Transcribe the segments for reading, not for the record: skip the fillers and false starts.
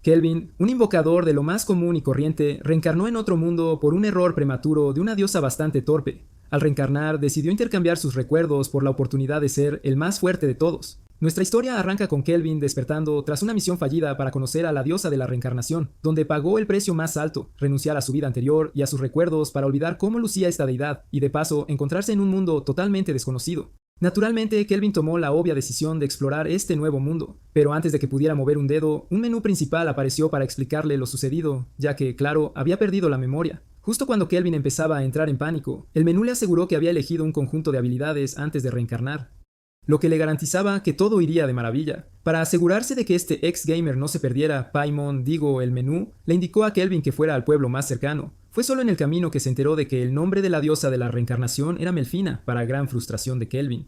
Kelvin, un invocador de lo más común y corriente, reencarnó en otro mundo por un error prematuro de una diosa bastante torpe. Al reencarnar, decidió intercambiar sus recuerdos por la oportunidad de ser el más fuerte de todos. Nuestra historia arranca con Kelvin despertando tras una misión fallida para conocer a la diosa de la reencarnación, donde pagó el precio más alto, renunciar a su vida anterior y a sus recuerdos para olvidar cómo lucía esta deidad y de paso encontrarse en un mundo totalmente desconocido. Naturalmente, Kelvin tomó la obvia decisión de explorar este nuevo mundo, pero antes de que pudiera mover un dedo, un menú principal apareció para explicarle lo sucedido, ya que, claro, había perdido la memoria. Justo cuando Kelvin empezaba a entrar en pánico, el menú le aseguró que había elegido un conjunto de habilidades antes de reencarnar, lo que le garantizaba que todo iría de maravilla. Para asegurarse de que este ex-gamer no se perdiera, Paimon, digo, el menú, le indicó a Kelvin que fuera al pueblo más cercano. Fue solo en el camino que se enteró de que el nombre de la diosa de la reencarnación era Melfina, para gran frustración de Kelvin.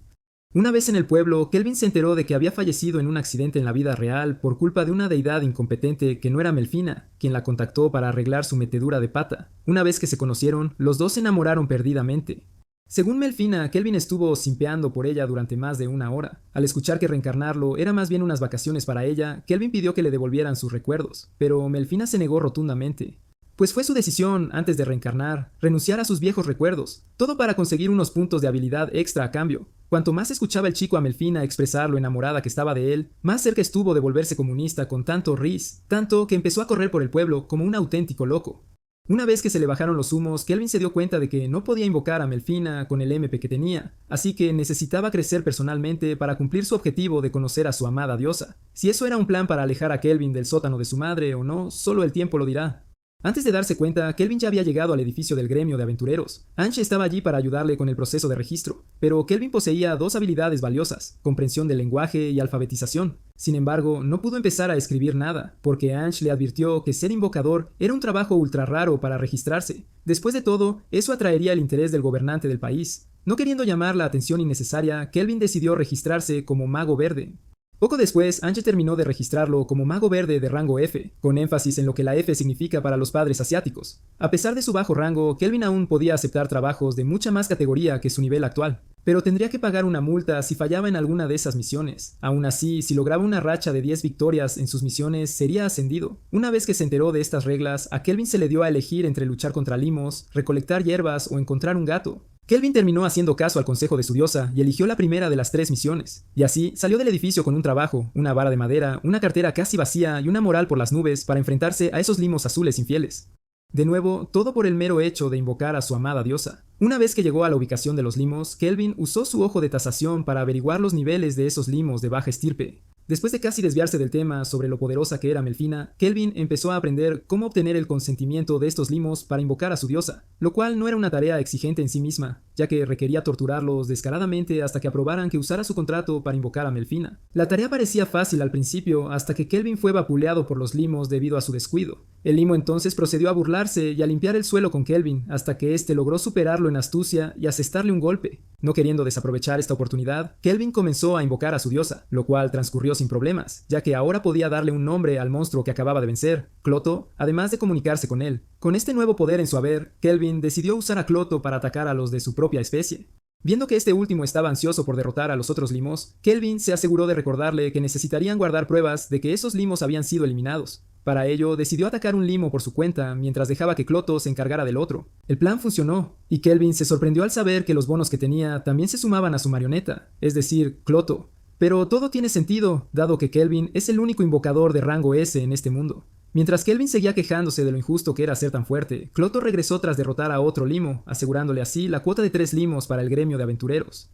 Una vez en el pueblo, Kelvin se enteró de que había fallecido en un accidente en la vida real por culpa de una deidad incompetente que no era Melfina, quien la contactó para arreglar su metedura de pata. Una vez que se conocieron, los dos se enamoraron perdidamente. Según Melfina, Kelvin estuvo simpeando por ella durante más de una hora. Al escuchar que reencarnarlo era más bien unas vacaciones para ella, Kelvin pidió que le devolvieran sus recuerdos, pero Melfina se negó rotundamente. Pues fue su decisión, antes de reencarnar, renunciar a sus viejos recuerdos, todo para conseguir unos puntos de habilidad extra a cambio. Cuanto más escuchaba el chico a Melfina expresar lo enamorada que estaba de él, más cerca estuvo de volverse comunista con tanto ris, tanto que empezó a correr por el pueblo como un auténtico loco. Una vez que se le bajaron los humos, Kelvin se dio cuenta de que no podía invocar a Melfina con el MP que tenía, así que necesitaba crecer personalmente para cumplir su objetivo de conocer a su amada diosa. Si eso era un plan para alejar a Kelvin del sótano de su madre o no, solo el tiempo lo dirá. Antes de darse cuenta, Kelvin ya había llegado al edificio del gremio de aventureros. Ange estaba allí para ayudarle con el proceso de registro, pero Kelvin poseía dos habilidades valiosas, comprensión del lenguaje y alfabetización. Sin embargo, no pudo empezar a escribir nada, porque Ange le advirtió que ser invocador era un trabajo ultra raro para registrarse. Después de todo, eso atraería el interés del gobernante del país. No queriendo llamar la atención innecesaria, Kelvin decidió registrarse como Mago Verde. Poco después, Ange terminó de registrarlo como Mago Verde de rango F, con énfasis en lo que la F significa para los padres asiáticos. A pesar de su bajo rango, Kelvin aún podía aceptar trabajos de mucha más categoría que su nivel actual, pero tendría que pagar una multa si fallaba en alguna de esas misiones. Aún así, si lograba una racha de 10 victorias en sus misiones, sería ascendido. Una vez que se enteró de estas reglas, a Kelvin se le dio a elegir entre luchar contra limos, recolectar hierbas o encontrar un gato. Kelvin terminó haciendo caso al consejo de su diosa y eligió la primera de las 3 misiones. Y así, salió del edificio con un trabajo, una vara de madera, una cartera casi vacía y una moral por las nubes para enfrentarse a esos limos azules infieles. De nuevo, todo por el mero hecho de invocar a su amada diosa. Una vez que llegó a la ubicación de los limos, Kelvin usó su ojo de tasación para averiguar los niveles de esos limos de baja estirpe. Después de casi desviarse del tema sobre lo poderosa que era Melfina, Kelvin empezó a aprender cómo obtener el consentimiento de estos limos para invocar a su diosa, lo cual no era una tarea exigente en sí misma, ya que requería torturarlos descaradamente hasta que aprobaran que usara su contrato para invocar a Melfina. La tarea parecía fácil al principio hasta que Kelvin fue vapuleado por los limos debido a su descuido. El limo entonces procedió a burlarse y a limpiar el suelo con Kelvin hasta que éste logró superarlo en astucia y asestarle un golpe. No queriendo desaprovechar esta oportunidad, Kelvin comenzó a invocar a su diosa, lo cual transcurrió sin problemas, ya que ahora podía darle un nombre al monstruo que acababa de vencer, Cloto, además de comunicarse con él. Con este nuevo poder en su haber, Kelvin decidió usar a Cloto para atacar a los de su propia especie. Viendo que este último estaba ansioso por derrotar a los otros limos, Kelvin se aseguró de recordarle que necesitarían guardar pruebas de que esos limos habían sido eliminados. Para ello, decidió atacar un limo por su cuenta mientras dejaba que Cloto se encargara del otro. El plan funcionó, y Kelvin se sorprendió al saber que los bonos que tenía también se sumaban a su marioneta, es decir, Cloto. Pero todo tiene sentido, dado que Kelvin es el único invocador de rango S en este mundo. Mientras Kelvin seguía quejándose de lo injusto que era ser tan fuerte, Cloto regresó tras derrotar a otro limo, asegurándole así la cuota de 3 limos para el gremio de aventureros.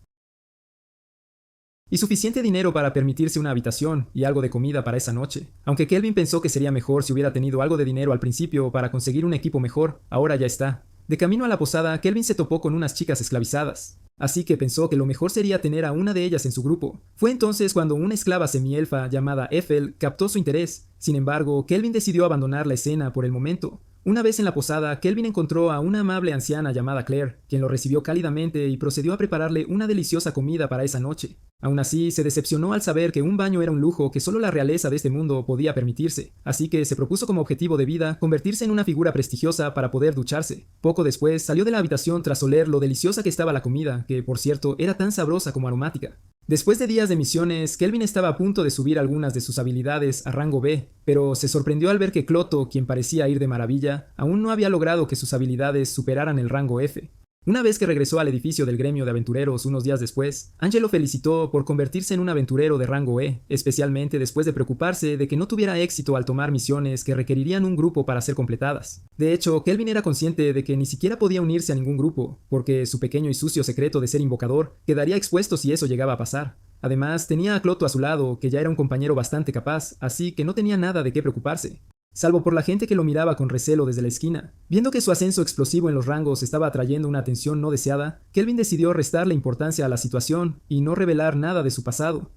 Y suficiente dinero para permitirse una habitación y algo de comida para esa noche. Aunque Kelvin pensó que sería mejor si hubiera tenido algo de dinero al principio para conseguir un equipo mejor, ahora ya está. De camino a la posada, Kelvin se topó con unas chicas esclavizadas. Así que pensó que lo mejor sería tener a una de ellas en su grupo. Fue entonces cuando una esclava semielfa llamada Ethel captó su interés. Sin embargo, Kelvin decidió abandonar la escena por el momento. Una vez en la posada, Kelvin encontró a una amable anciana llamada Claire, quien lo recibió cálidamente y procedió a prepararle una deliciosa comida para esa noche. Aún así, se decepcionó al saber que un baño era un lujo que solo la realeza de este mundo podía permitirse, así que se propuso como objetivo de vida convertirse en una figura prestigiosa para poder ducharse. Poco después, salió de la habitación tras oler lo deliciosa que estaba la comida, que por cierto era tan sabrosa como aromática. Después de días de misiones, Kelvin estaba a punto de subir algunas de sus habilidades a rango B, pero se sorprendió al ver que Clotho, quien parecía ir de maravilla, aún no había logrado que sus habilidades superaran el rango F. Una vez que regresó al edificio del gremio de aventureros unos días después, Ángel lo felicitó por convertirse en un aventurero de rango E, especialmente después de preocuparse de que no tuviera éxito al tomar misiones que requerirían un grupo para ser completadas. De hecho, Kelvin era consciente de que ni siquiera podía unirse a ningún grupo, porque su pequeño y sucio secreto de ser invocador quedaría expuesto si eso llegaba a pasar. Además, tenía a Clotho a su lado, que ya era un compañero bastante capaz, así que no tenía nada de qué preocuparse. Salvo por la gente que lo miraba con recelo desde la esquina. Viendo que su ascenso explosivo en los rangos estaba atrayendo una atención no deseada, Kelvin decidió restarle importancia a la situación y no revelar nada de su pasado.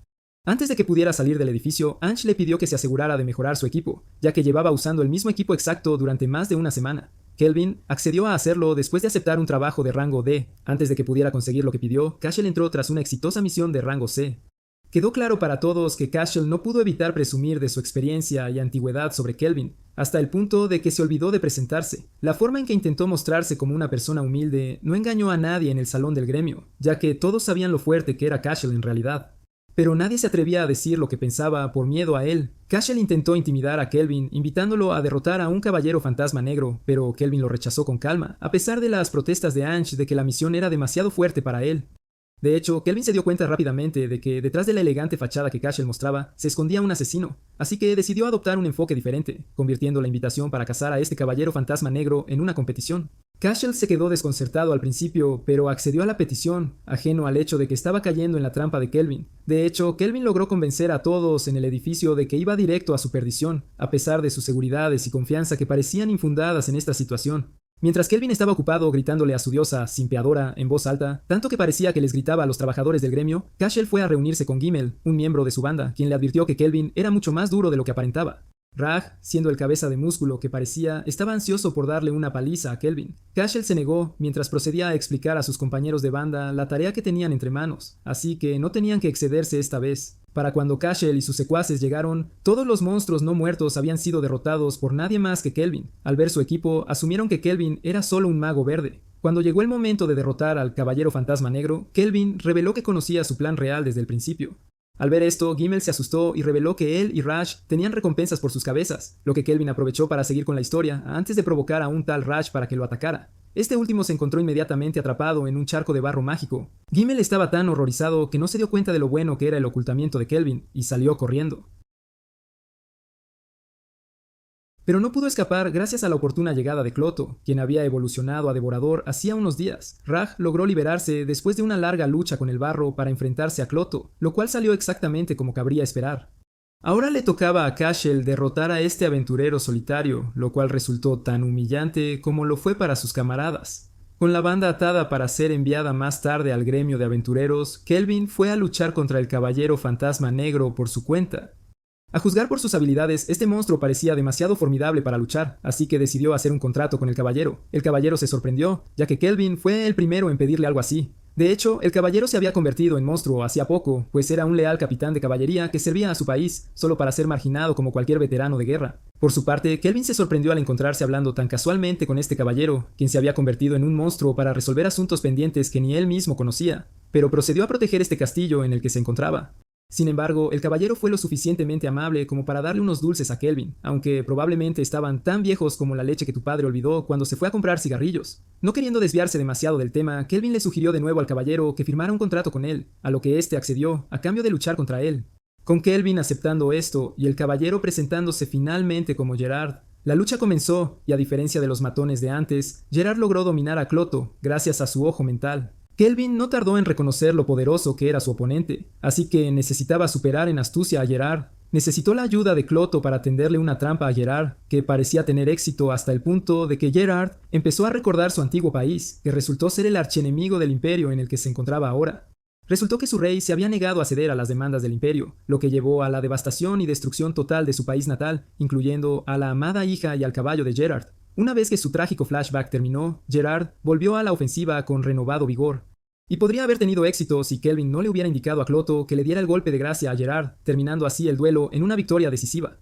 Antes de que pudiera salir del edificio, Ange le pidió que se asegurara de mejorar su equipo, ya que llevaba usando el mismo equipo exacto durante más de una semana. Kelvin accedió a hacerlo después de aceptar un trabajo de rango D. Antes de que pudiera conseguir lo que pidió, Cashel entró tras una exitosa misión de rango C. Quedó claro para todos que Cashel no pudo evitar presumir de su experiencia y antigüedad sobre Kelvin, hasta el punto de que se olvidó de presentarse. La forma en que intentó mostrarse como una persona humilde no engañó a nadie en el salón del gremio, ya que todos sabían lo fuerte que era Cashel en realidad. Pero nadie se atrevía a decir lo que pensaba por miedo a él. Cashel intentó intimidar a Kelvin, invitándolo a derrotar a un caballero fantasma negro, pero Kelvin lo rechazó con calma, a pesar de las protestas de Ange de que la misión era demasiado fuerte para él. De hecho, Kelvin se dio cuenta rápidamente de que detrás de la elegante fachada que Cashel mostraba se escondía un asesino, así que decidió adoptar un enfoque diferente, convirtiendo la invitación para cazar a este caballero fantasma negro en una competición. Cashel se quedó desconcertado al principio, pero accedió a la petición, ajeno al hecho de que estaba cayendo en la trampa de Kelvin. De hecho, Kelvin logró convencer a todos en el edificio de que iba directo a su perdición, a pesar de sus seguridades y confianza que parecían infundadas en esta situación. Mientras Kelvin estaba ocupado gritándole a su diosa, simpeadora, en voz alta, tanto que parecía que les gritaba a los trabajadores del gremio, Cashel fue a reunirse con Gimel, un miembro de su banda, quien le advirtió que Kelvin era mucho más duro de lo que aparentaba. Raj, siendo el cabeza de músculo que parecía, estaba ansioso por darle una paliza a Kelvin. Cashel se negó mientras procedía a explicar a sus compañeros de banda la tarea que tenían entre manos, así que no tenían que excederse esta vez. Para cuando Cashel y sus secuaces llegaron, todos los monstruos no muertos habían sido derrotados por nadie más que Kelvin. Al ver su equipo, asumieron que Kelvin era solo un mago verde. Cuando llegó el momento de derrotar al caballero fantasma negro, Kelvin reveló que conocía su plan real desde el principio. Al ver esto, Gimel se asustó y reveló que él y Raj tenían recompensas por sus cabezas, lo que Kelvin aprovechó para seguir con la historia antes de provocar a un tal Raj para que lo atacara. Este último se encontró inmediatamente atrapado en un charco de barro mágico. Gimel estaba tan horrorizado que no se dio cuenta de lo bueno que era el ocultamiento de Kelvin y salió corriendo. Pero no pudo escapar gracias a la oportuna llegada de Clotho, quien había evolucionado a devorador hacía unos días. Raj logró liberarse después de una larga lucha con el barro para enfrentarse a Clotho, lo cual salió exactamente como cabría esperar. Ahora le tocaba a Cashel derrotar a este aventurero solitario, lo cual resultó tan humillante como lo fue para sus camaradas. Con la banda atada para ser enviada más tarde al gremio de aventureros, Kelvin fue a luchar contra el caballero fantasma negro por su cuenta. A juzgar por sus habilidades, este monstruo parecía demasiado formidable para luchar, así que decidió hacer un contrato con el caballero. El caballero se sorprendió, ya que Kelvin fue el primero en pedirle algo así. De hecho, el caballero se había convertido en monstruo hacía poco, pues era un leal capitán de caballería que servía a su país, solo para ser marginado como cualquier veterano de guerra. Por su parte, Kelvin se sorprendió al encontrarse hablando tan casualmente con este caballero, quien se había convertido en un monstruo para resolver asuntos pendientes que ni él mismo conocía, pero procedió a proteger este castillo en el que se encontraba. Sin embargo, el caballero fue lo suficientemente amable como para darle unos dulces a Kelvin, aunque probablemente estaban tan viejos como la leche que tu padre olvidó cuando se fue a comprar cigarrillos. No queriendo desviarse demasiado del tema, Kelvin le sugirió de nuevo al caballero que firmara un contrato con él, a lo que éste accedió, a cambio de luchar contra él. Con Kelvin aceptando esto y el caballero presentándose finalmente como Gerard, la lucha comenzó y a diferencia de los matones de antes, Gerard logró dominar a Clotho gracias a su ojo mental. Kelvin no tardó en reconocer lo poderoso que era su oponente, así que necesitaba superar en astucia a Gerard. Necesitó la ayuda de Clotho para tenderle una trampa a Gerard, que parecía tener éxito hasta el punto de que Gerard empezó a recordar su antiguo país, que resultó ser el archienemigo del imperio en el que se encontraba ahora. Resultó que su rey se había negado a ceder a las demandas del imperio, lo que llevó a la devastación y destrucción total de su país natal, incluyendo a la amada hija y al caballo de Gerard. Una vez que su trágico flashback terminó, Gerard volvió a la ofensiva con renovado vigor. Y podría haber tenido éxito si Kelvin no le hubiera indicado a Clotho que le diera el golpe de gracia a Gerard, terminando así el duelo en una victoria decisiva.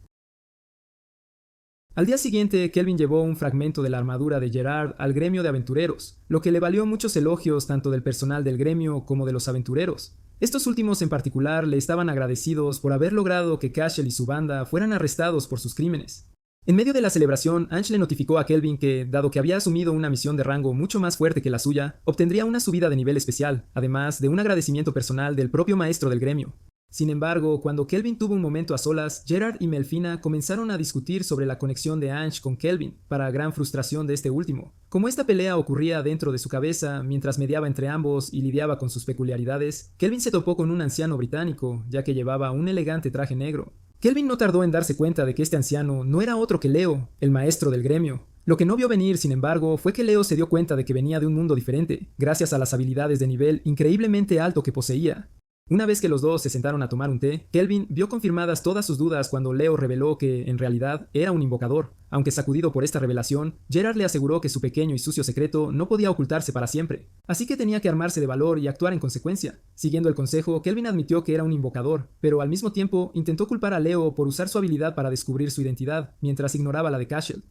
Al día siguiente, Kelvin llevó un fragmento de la armadura de Gerard al gremio de aventureros, lo que le valió muchos elogios tanto del personal del gremio como de los aventureros. Estos últimos en particular le estaban agradecidos por haber logrado que Cashel y su banda fueran arrestados por sus crímenes. En medio de la celebración, Ange le notificó a Kelvin que, dado que había asumido una misión de rango mucho más fuerte que la suya, obtendría una subida de nivel especial, además de un agradecimiento personal del propio maestro del gremio. Sin embargo, cuando Kelvin tuvo un momento a solas, Gerard y Melfina comenzaron a discutir sobre la conexión de Ange con Kelvin, para gran frustración de este último. Como esta pelea ocurría dentro de su cabeza, mientras mediaba entre ambos y lidiaba con sus peculiaridades, Kelvin se topó con un anciano británico, ya que llevaba un elegante traje negro. Kelvin no tardó en darse cuenta de que este anciano no era otro que Leo, el maestro del gremio. Lo que no vio venir, sin embargo, fue que Leo se dio cuenta de que venía de un mundo diferente, gracias a las habilidades de nivel increíblemente alto que poseía. Una vez que los dos se sentaron a tomar un té, Kelvin vio confirmadas todas sus dudas cuando Leo reveló que, en realidad, era un invocador. Aunque sacudido por esta revelación, Gerard le aseguró que su pequeño y sucio secreto no podía ocultarse para siempre, así que tenía que armarse de valor y actuar en consecuencia. Siguiendo el consejo, Kelvin admitió que era un invocador, pero al mismo tiempo intentó culpar a Leo por usar su habilidad para descubrir su identidad, mientras ignoraba la de Cashel.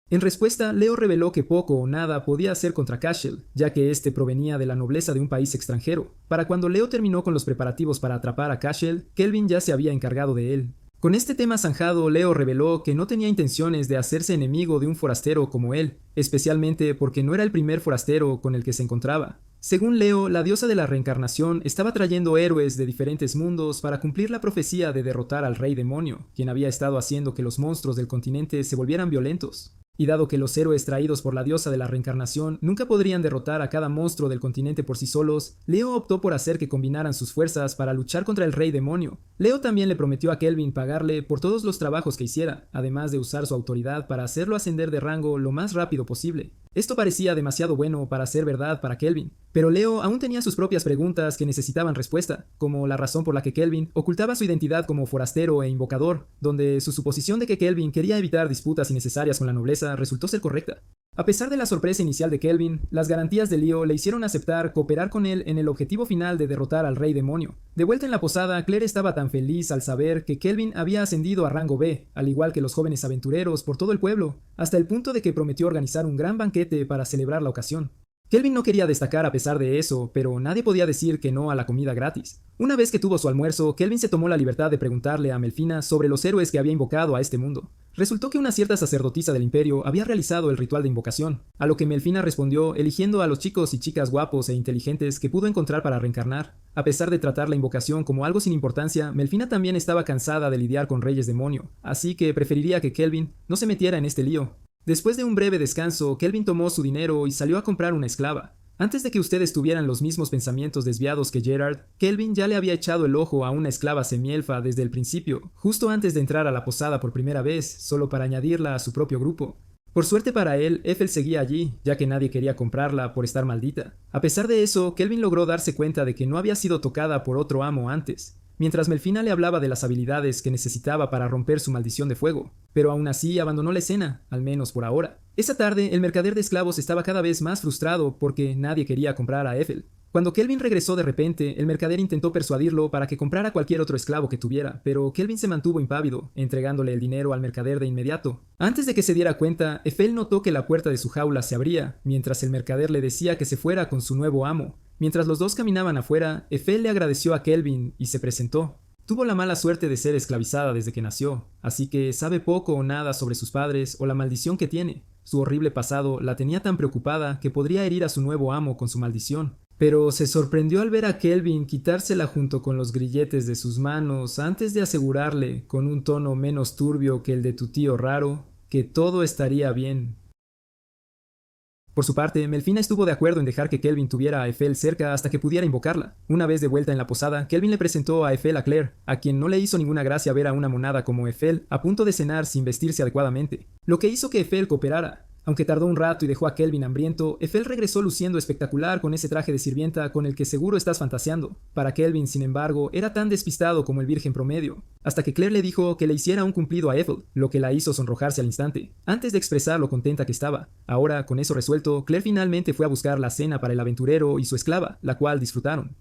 En respuesta, Leo reveló que poco o nada podía hacer contra Cashel, ya que este provenía de la nobleza de un país extranjero. Para cuando Leo terminó con los preparativos para atrapar a Cashel, Kelvin ya se había encargado de él. Con este tema zanjado, Leo reveló que no tenía intenciones de hacerse enemigo de un forastero como él, especialmente porque no era el primer forastero con el que se encontraba. Según Leo, la diosa de la reencarnación estaba trayendo héroes de diferentes mundos para cumplir la profecía de derrotar al rey demonio, quien había estado haciendo que los monstruos del continente se volvieran violentos. Y dado que los héroes traídos por la diosa de la reencarnación nunca podrían derrotar a cada monstruo del continente por sí solos, Leo optó por hacer que combinaran sus fuerzas para luchar contra el rey demonio. Leo también le prometió a Kelvin pagarle por todos los trabajos que hiciera, además de usar su autoridad para hacerlo ascender de rango lo más rápido posible. Esto parecía demasiado bueno para ser verdad para Kelvin, pero Leo aún tenía sus propias preguntas que necesitaban respuesta, como la razón por la que Kelvin ocultaba su identidad como forastero e invocador, donde su suposición de que Kelvin quería evitar disputas innecesarias con la nobleza resultó ser correcta. A pesar de la sorpresa inicial de Kelvin, las garantías de Leo le hicieron aceptar cooperar con él en el objetivo final de derrotar al rey demonio. De vuelta en la posada, Claire estaba tan feliz al saber que Kelvin había ascendido a rango B, al igual que los jóvenes aventureros por todo el pueblo, hasta el punto de que prometió organizar un gran banquete para celebrar la ocasión. Kelvin no quería destacar a pesar de eso, pero nadie podía decir que no a la comida gratis. Una vez que tuvo su almuerzo, Kelvin se tomó la libertad de preguntarle a Melfina sobre los héroes que había invocado a este mundo. Resultó que una cierta sacerdotisa del imperio había realizado el ritual de invocación, a lo que Melfina respondió eligiendo a los chicos y chicas guapos e inteligentes que pudo encontrar para reencarnar. A pesar de tratar la invocación como algo sin importancia, Melfina también estaba cansada de lidiar con reyes demonio, así que preferiría que Kelvin no se metiera en este lío. Después de un breve descanso, Kelvin tomó su dinero y salió a comprar una esclava. Antes de que ustedes tuvieran los mismos pensamientos desviados que Gerard, Kelvin ya le había echado el ojo a una esclava semielfa desde el principio, justo antes de entrar a la posada por primera vez, solo para añadirla a su propio grupo. Por suerte para él, Ethel seguía allí, ya que nadie quería comprarla por estar maldita. A pesar de eso, Kelvin logró darse cuenta de que no había sido tocada por otro amo antes, mientras Melfina le hablaba de las habilidades que necesitaba para romper su maldición de fuego, pero aún así abandonó la escena, al menos por ahora. Esa tarde, el mercader de esclavos estaba cada vez más frustrado porque nadie quería comprar a Ethel. Cuando Kelvin regresó de repente, el mercader intentó persuadirlo para que comprara cualquier otro esclavo que tuviera, pero Kelvin se mantuvo impávido, entregándole el dinero al mercader de inmediato. Antes de que se diera cuenta, Ethel notó que la puerta de su jaula se abría, mientras el mercader le decía que se fuera con su nuevo amo. Mientras los dos caminaban afuera, Ethel le agradeció a Kelvin y se presentó. Tuvo la mala suerte de ser esclavizada desde que nació, así que sabe poco o nada sobre sus padres o la maldición que tiene. Su horrible pasado la tenía tan preocupada que podría herir a su nuevo amo con su maldición. Pero se sorprendió al ver a Kelvin quitársela junto con los grilletes de sus manos antes de asegurarle, con un tono menos turbio que el de tu tío raro, que todo estaría bien. Por su parte, Melfina estuvo de acuerdo en dejar que Kelvin tuviera a Ethel cerca hasta que pudiera invocarla. Una vez de vuelta en la posada, Kelvin le presentó a Ethel a Claire, a quien no le hizo ninguna gracia ver a una monada como Ethel a punto de cenar sin vestirse adecuadamente, lo que hizo que Ethel cooperara. Aunque tardó un rato y dejó a Kelvin hambriento, Ethel regresó luciendo espectacular con ese traje de sirvienta con el que seguro estás fantaseando. Para Kelvin, sin embargo, era tan despistado como el virgen promedio, hasta que Claire le dijo que le hiciera un cumplido a Ethel, lo que la hizo sonrojarse al instante, antes de expresar lo contenta que estaba. Ahora, con eso resuelto, Claire finalmente fue a buscar la cena para el aventurero y su esclava, la cual disfrutaron.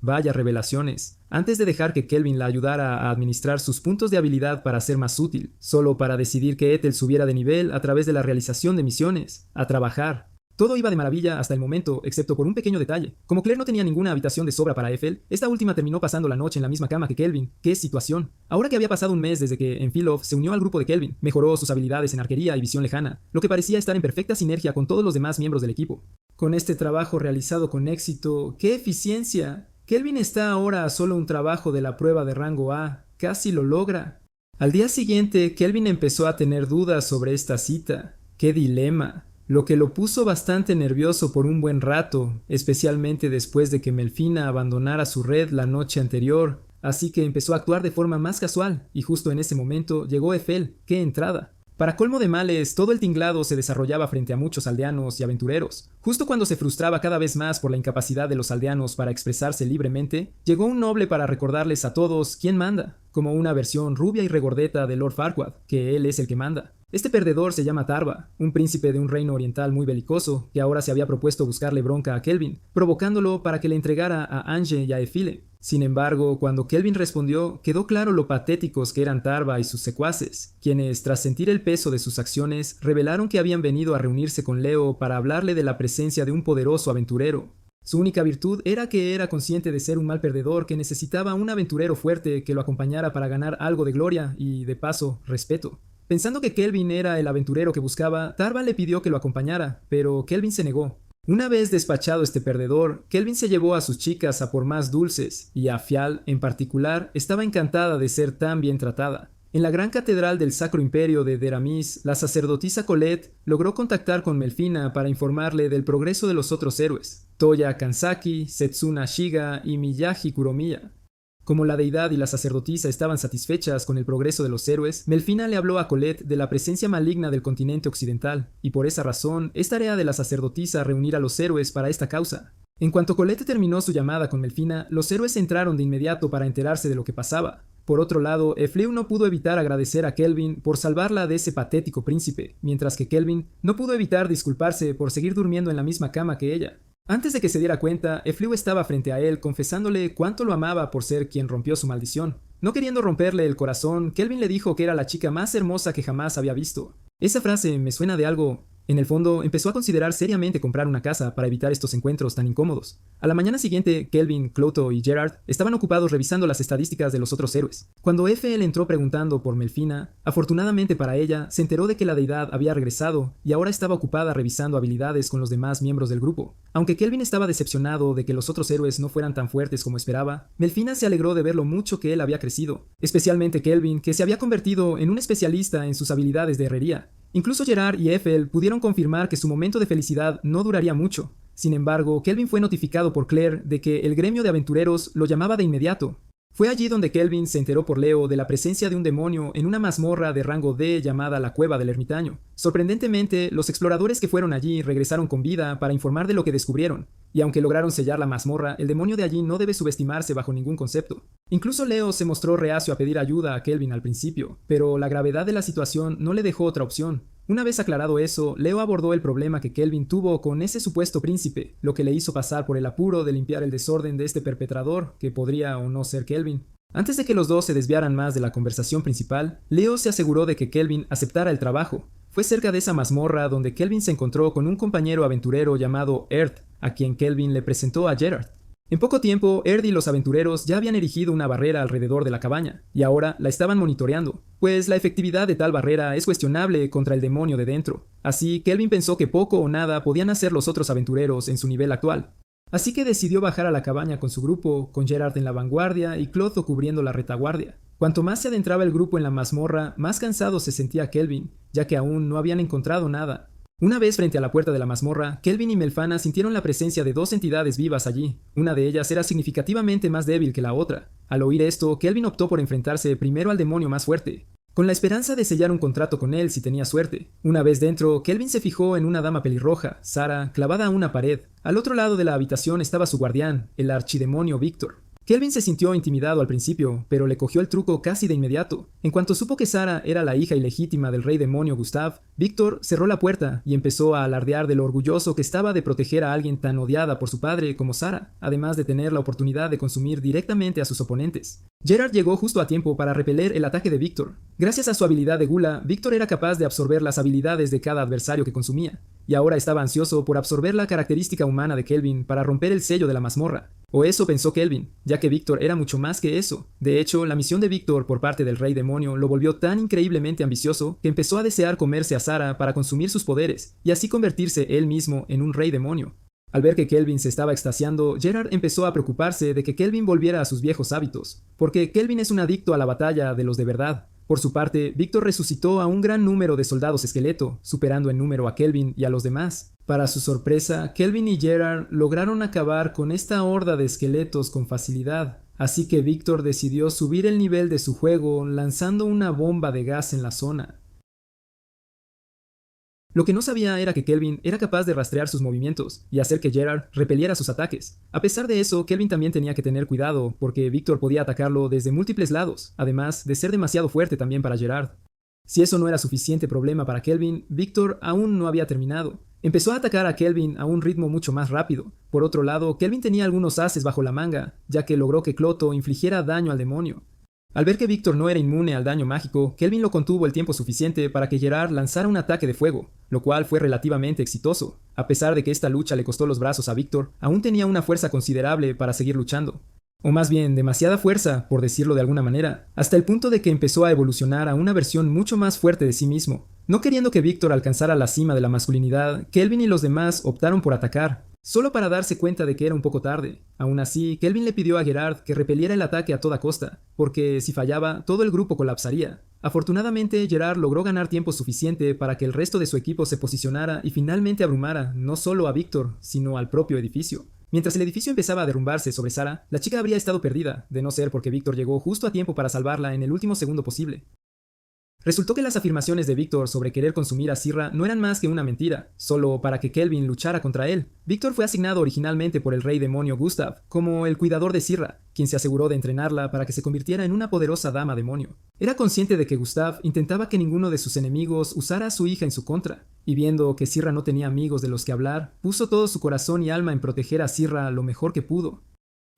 Vaya revelaciones. Antes de dejar que Kelvin la ayudara a administrar sus puntos de habilidad para ser más útil, solo para decidir que Ethel subiera de nivel a través de la realización de misiones, a trabajar. Todo iba de maravilla hasta el momento, excepto por un pequeño detalle. Como Claire no tenía ninguna habitación de sobra para Ethel, esta última terminó pasando la noche en la misma cama que Kelvin. ¡Qué situación! Ahora que había pasado un mes desde que Enfilov se unió al grupo de Kelvin, mejoró sus habilidades en arquería y visión lejana, lo que parecía estar en perfecta sinergia con todos los demás miembros del equipo. Con este trabajo realizado con éxito, ¡qué eficiencia! Kelvin está ahora a solo un trabajo de la prueba de rango A. Casi lo logra. Al día siguiente, Kelvin empezó a tener dudas sobre esta cita. ¡Qué dilema! Lo que lo puso bastante nervioso por un buen rato, especialmente después de que Melfina abandonara su red la noche anterior, así que empezó a actuar de forma más casual, y justo en ese momento llegó Ethel. ¡Qué entrada! Para colmo de males, todo el tinglado se desarrollaba frente a muchos aldeanos y aventureros. Justo cuando se frustraba cada vez más por la incapacidad de los aldeanos para expresarse libremente, llegó un noble para recordarles a todos quién manda, como una versión rubia y regordeta de Lord Farquaad, que él es el que manda. Este perdedor se llama Tarva, un príncipe de un reino oriental muy belicoso, que ahora se había propuesto buscarle bronca a Kelvin, provocándolo para que le entregara a Ange y a Effile. Sin embargo, cuando Kelvin respondió, quedó claro lo patéticos que eran Tarva y sus secuaces, quienes, tras sentir el peso de sus acciones, revelaron que habían venido a reunirse con Leo para hablarle de la presencia de un poderoso aventurero. Su única virtud era que era consciente de ser un mal perdedor que necesitaba un aventurero fuerte que lo acompañara para ganar algo de gloria y, de paso, respeto. Pensando que Kelvin era el aventurero que buscaba, Tarva le pidió que lo acompañara, pero Kelvin se negó. Una vez despachado este perdedor, Kelvin se llevó a sus chicas a por más dulces, y a Fial, en particular, estaba encantada de ser tan bien tratada. En la gran catedral del Sacro Imperio de Deramis, la sacerdotisa Colette logró contactar con Melfina para informarle del progreso de los otros héroes, Toya Kansaki, Setsuna Shiga y Miyagi Kuromiya. Como la deidad y la sacerdotisa estaban satisfechas con el progreso de los héroes, Melfina le habló a Colette de la presencia maligna del continente occidental, y por esa razón es tarea de la sacerdotisa reunir a los héroes para esta causa. En cuanto Colette terminó su llamada con Melfina, los héroes entraron de inmediato para enterarse de lo que pasaba. Por otro lado, Effleu no pudo evitar agradecer a Kelvin por salvarla de ese patético príncipe, mientras que Kelvin no pudo evitar disculparse por seguir durmiendo en la misma cama que ella. Antes de que se diera cuenta, Effleu estaba frente a él confesándole cuánto lo amaba por ser quien rompió su maldición. No queriendo romperle el corazón, Kelvin le dijo que era la chica más hermosa que jamás había visto. Esa frase me suena de algo. En el fondo, empezó a considerar seriamente comprar una casa para evitar estos encuentros tan incómodos. A la mañana siguiente, Kelvin, Clotho y Gerard estaban ocupados revisando las estadísticas de los otros héroes. Cuando FL entró preguntando por Melfina, afortunadamente para ella, se enteró de que la deidad había regresado y ahora estaba ocupada revisando habilidades con los demás miembros del grupo. Aunque Kelvin estaba decepcionado de que los otros héroes no fueran tan fuertes como esperaba, Melfina se alegró de ver lo mucho que él había crecido, especialmente Kelvin, que se había convertido en un especialista en sus habilidades de herrería. Incluso Gerard y Ethel pudieron confirmar que su momento de felicidad no duraría mucho. Sin embargo, Kelvin fue notificado por Claire de que el gremio de aventureros lo llamaba de inmediato. Fue allí donde Kelvin se enteró por Leo de la presencia de un demonio en una mazmorra de rango D llamada la Cueva del Ermitaño. Sorprendentemente, los exploradores que fueron allí regresaron con vida para informar de lo que descubrieron, y aunque lograron sellar la mazmorra, el demonio de allí no debe subestimarse bajo ningún concepto. Incluso Leo se mostró reacio a pedir ayuda a Kelvin al principio, pero la gravedad de la situación no le dejó otra opción. Una vez aclarado eso, Leo abordó el problema que Kelvin tuvo con ese supuesto príncipe, lo que le hizo pasar por el apuro de limpiar el desorden de este perpetrador, que podría o no ser Kelvin. Antes de que los dos se desviaran más de la conversación principal, Leo se aseguró de que Kelvin aceptara el trabajo. Fue cerca de esa mazmorra donde Kelvin se encontró con un compañero aventurero llamado Erd, a quien Kelvin le presentó a Gerard. En poco tiempo, Erd y los aventureros ya habían erigido una barrera alrededor de la cabaña, y ahora la estaban monitoreando, pues la efectividad de tal barrera es cuestionable contra el demonio de dentro. Así, Kelvin pensó que poco o nada podían hacer los otros aventureros en su nivel actual. Así que decidió bajar a la cabaña con su grupo, con Gerard en la vanguardia y Clotho cubriendo la retaguardia. Cuanto más se adentraba el grupo en la mazmorra, más cansado se sentía Kelvin, ya que aún no habían encontrado nada. Una vez frente a la puerta de la mazmorra, Kelvin y Melfana sintieron la presencia de dos entidades vivas allí. Una de ellas era significativamente más débil que la otra. Al oír esto, Kelvin optó por enfrentarse primero al demonio más fuerte, con la esperanza de sellar un contrato con él si tenía suerte. Una vez dentro, Kelvin se fijó en una dama pelirroja, Sara, clavada a una pared. Al otro lado de la habitación estaba su guardián, el archidemonio Víctor. Kelvin se sintió intimidado al principio, pero le cogió el truco casi de inmediato. En cuanto supo que Sara era la hija ilegítima del rey demonio Gustav, Víctor cerró la puerta y empezó a alardear de lo orgulloso que estaba de proteger a alguien tan odiada por su padre como Sara, además de tener la oportunidad de consumir directamente a sus oponentes. Gerard llegó justo a tiempo para repeler el ataque de Víctor. Gracias a su habilidad de gula, Víctor era capaz de absorber las habilidades de cada adversario que consumía. y ahora estaba ansioso por absorber la característica humana de Kelvin para romper el sello de la mazmorra. O eso pensó Kelvin, ya que Víctor era mucho más que eso. De hecho, la misión de Víctor por parte del Rey Demonio lo volvió tan increíblemente ambicioso que empezó a desear comerse a Sarah para consumir sus poderes, y así convertirse él mismo en un Rey Demonio. Al ver que Kelvin se estaba extasiando, Gerard empezó a preocuparse de que Kelvin volviera a sus viejos hábitos, porque Kelvin es un adicto a la batalla de los de verdad. Por su parte, Víctor resucitó a un gran número de soldados esqueleto, superando en número a Kelvin y a los demás. Para su sorpresa, Kelvin y Gerard lograron acabar con esta horda de esqueletos con facilidad, así que Víctor decidió subir el nivel de su juego lanzando una bomba de gas en la zona. Lo que no sabía era que Kelvin era capaz de rastrear sus movimientos y hacer que Gerard repeliera sus ataques. A pesar de eso, Kelvin también tenía que tener cuidado, porque Víctor podía atacarlo desde múltiples lados, además de ser demasiado fuerte también para Gerard. Si eso no era suficiente problema para Kelvin, Víctor aún no había terminado. Empezó a atacar a Kelvin a un ritmo mucho más rápido. Por otro lado, Kelvin tenía algunos ases bajo la manga, ya que logró que Cloto infligiera daño al demonio. Al ver que Víctor no era inmune al daño mágico, Kelvin lo contuvo el tiempo suficiente para que Gerard lanzara un ataque de fuego, lo cual fue relativamente exitoso. A pesar de que esta lucha le costó los brazos a Víctor, aún tenía una fuerza considerable para seguir luchando. O más bien, demasiada fuerza, por decirlo de alguna manera, hasta el punto de que empezó a evolucionar a una versión mucho más fuerte de sí mismo. No queriendo que Víctor alcanzara la cima de la masculinidad, Kelvin y los demás optaron por atacar, solo para darse cuenta de que era un poco tarde. Aún así, Kelvin le pidió a Gerard que repeliera el ataque a toda costa, porque si fallaba, todo el grupo colapsaría. Afortunadamente, Gerard logró ganar tiempo suficiente para que el resto de su equipo se posicionara y finalmente abrumara no solo a Víctor, sino al propio edificio. Mientras el edificio empezaba a derrumbarse sobre Sarah, la chica habría estado perdida, de no ser porque Víctor llegó justo a tiempo para salvarla en el último segundo posible. Resultó que las afirmaciones de Víctor sobre querer consumir a Syrah no eran más que una mentira, solo para que Kelvin luchara contra él. Víctor fue asignado originalmente por el rey demonio Gustav como el cuidador de Syrah, quien se aseguró de entrenarla para que se convirtiera en una poderosa dama demonio. Era consciente de que Gustav intentaba que ninguno de sus enemigos usara a su hija en su contra, y viendo que Syrah no tenía amigos de los que hablar, puso todo su corazón y alma en proteger a Syrah lo mejor que pudo.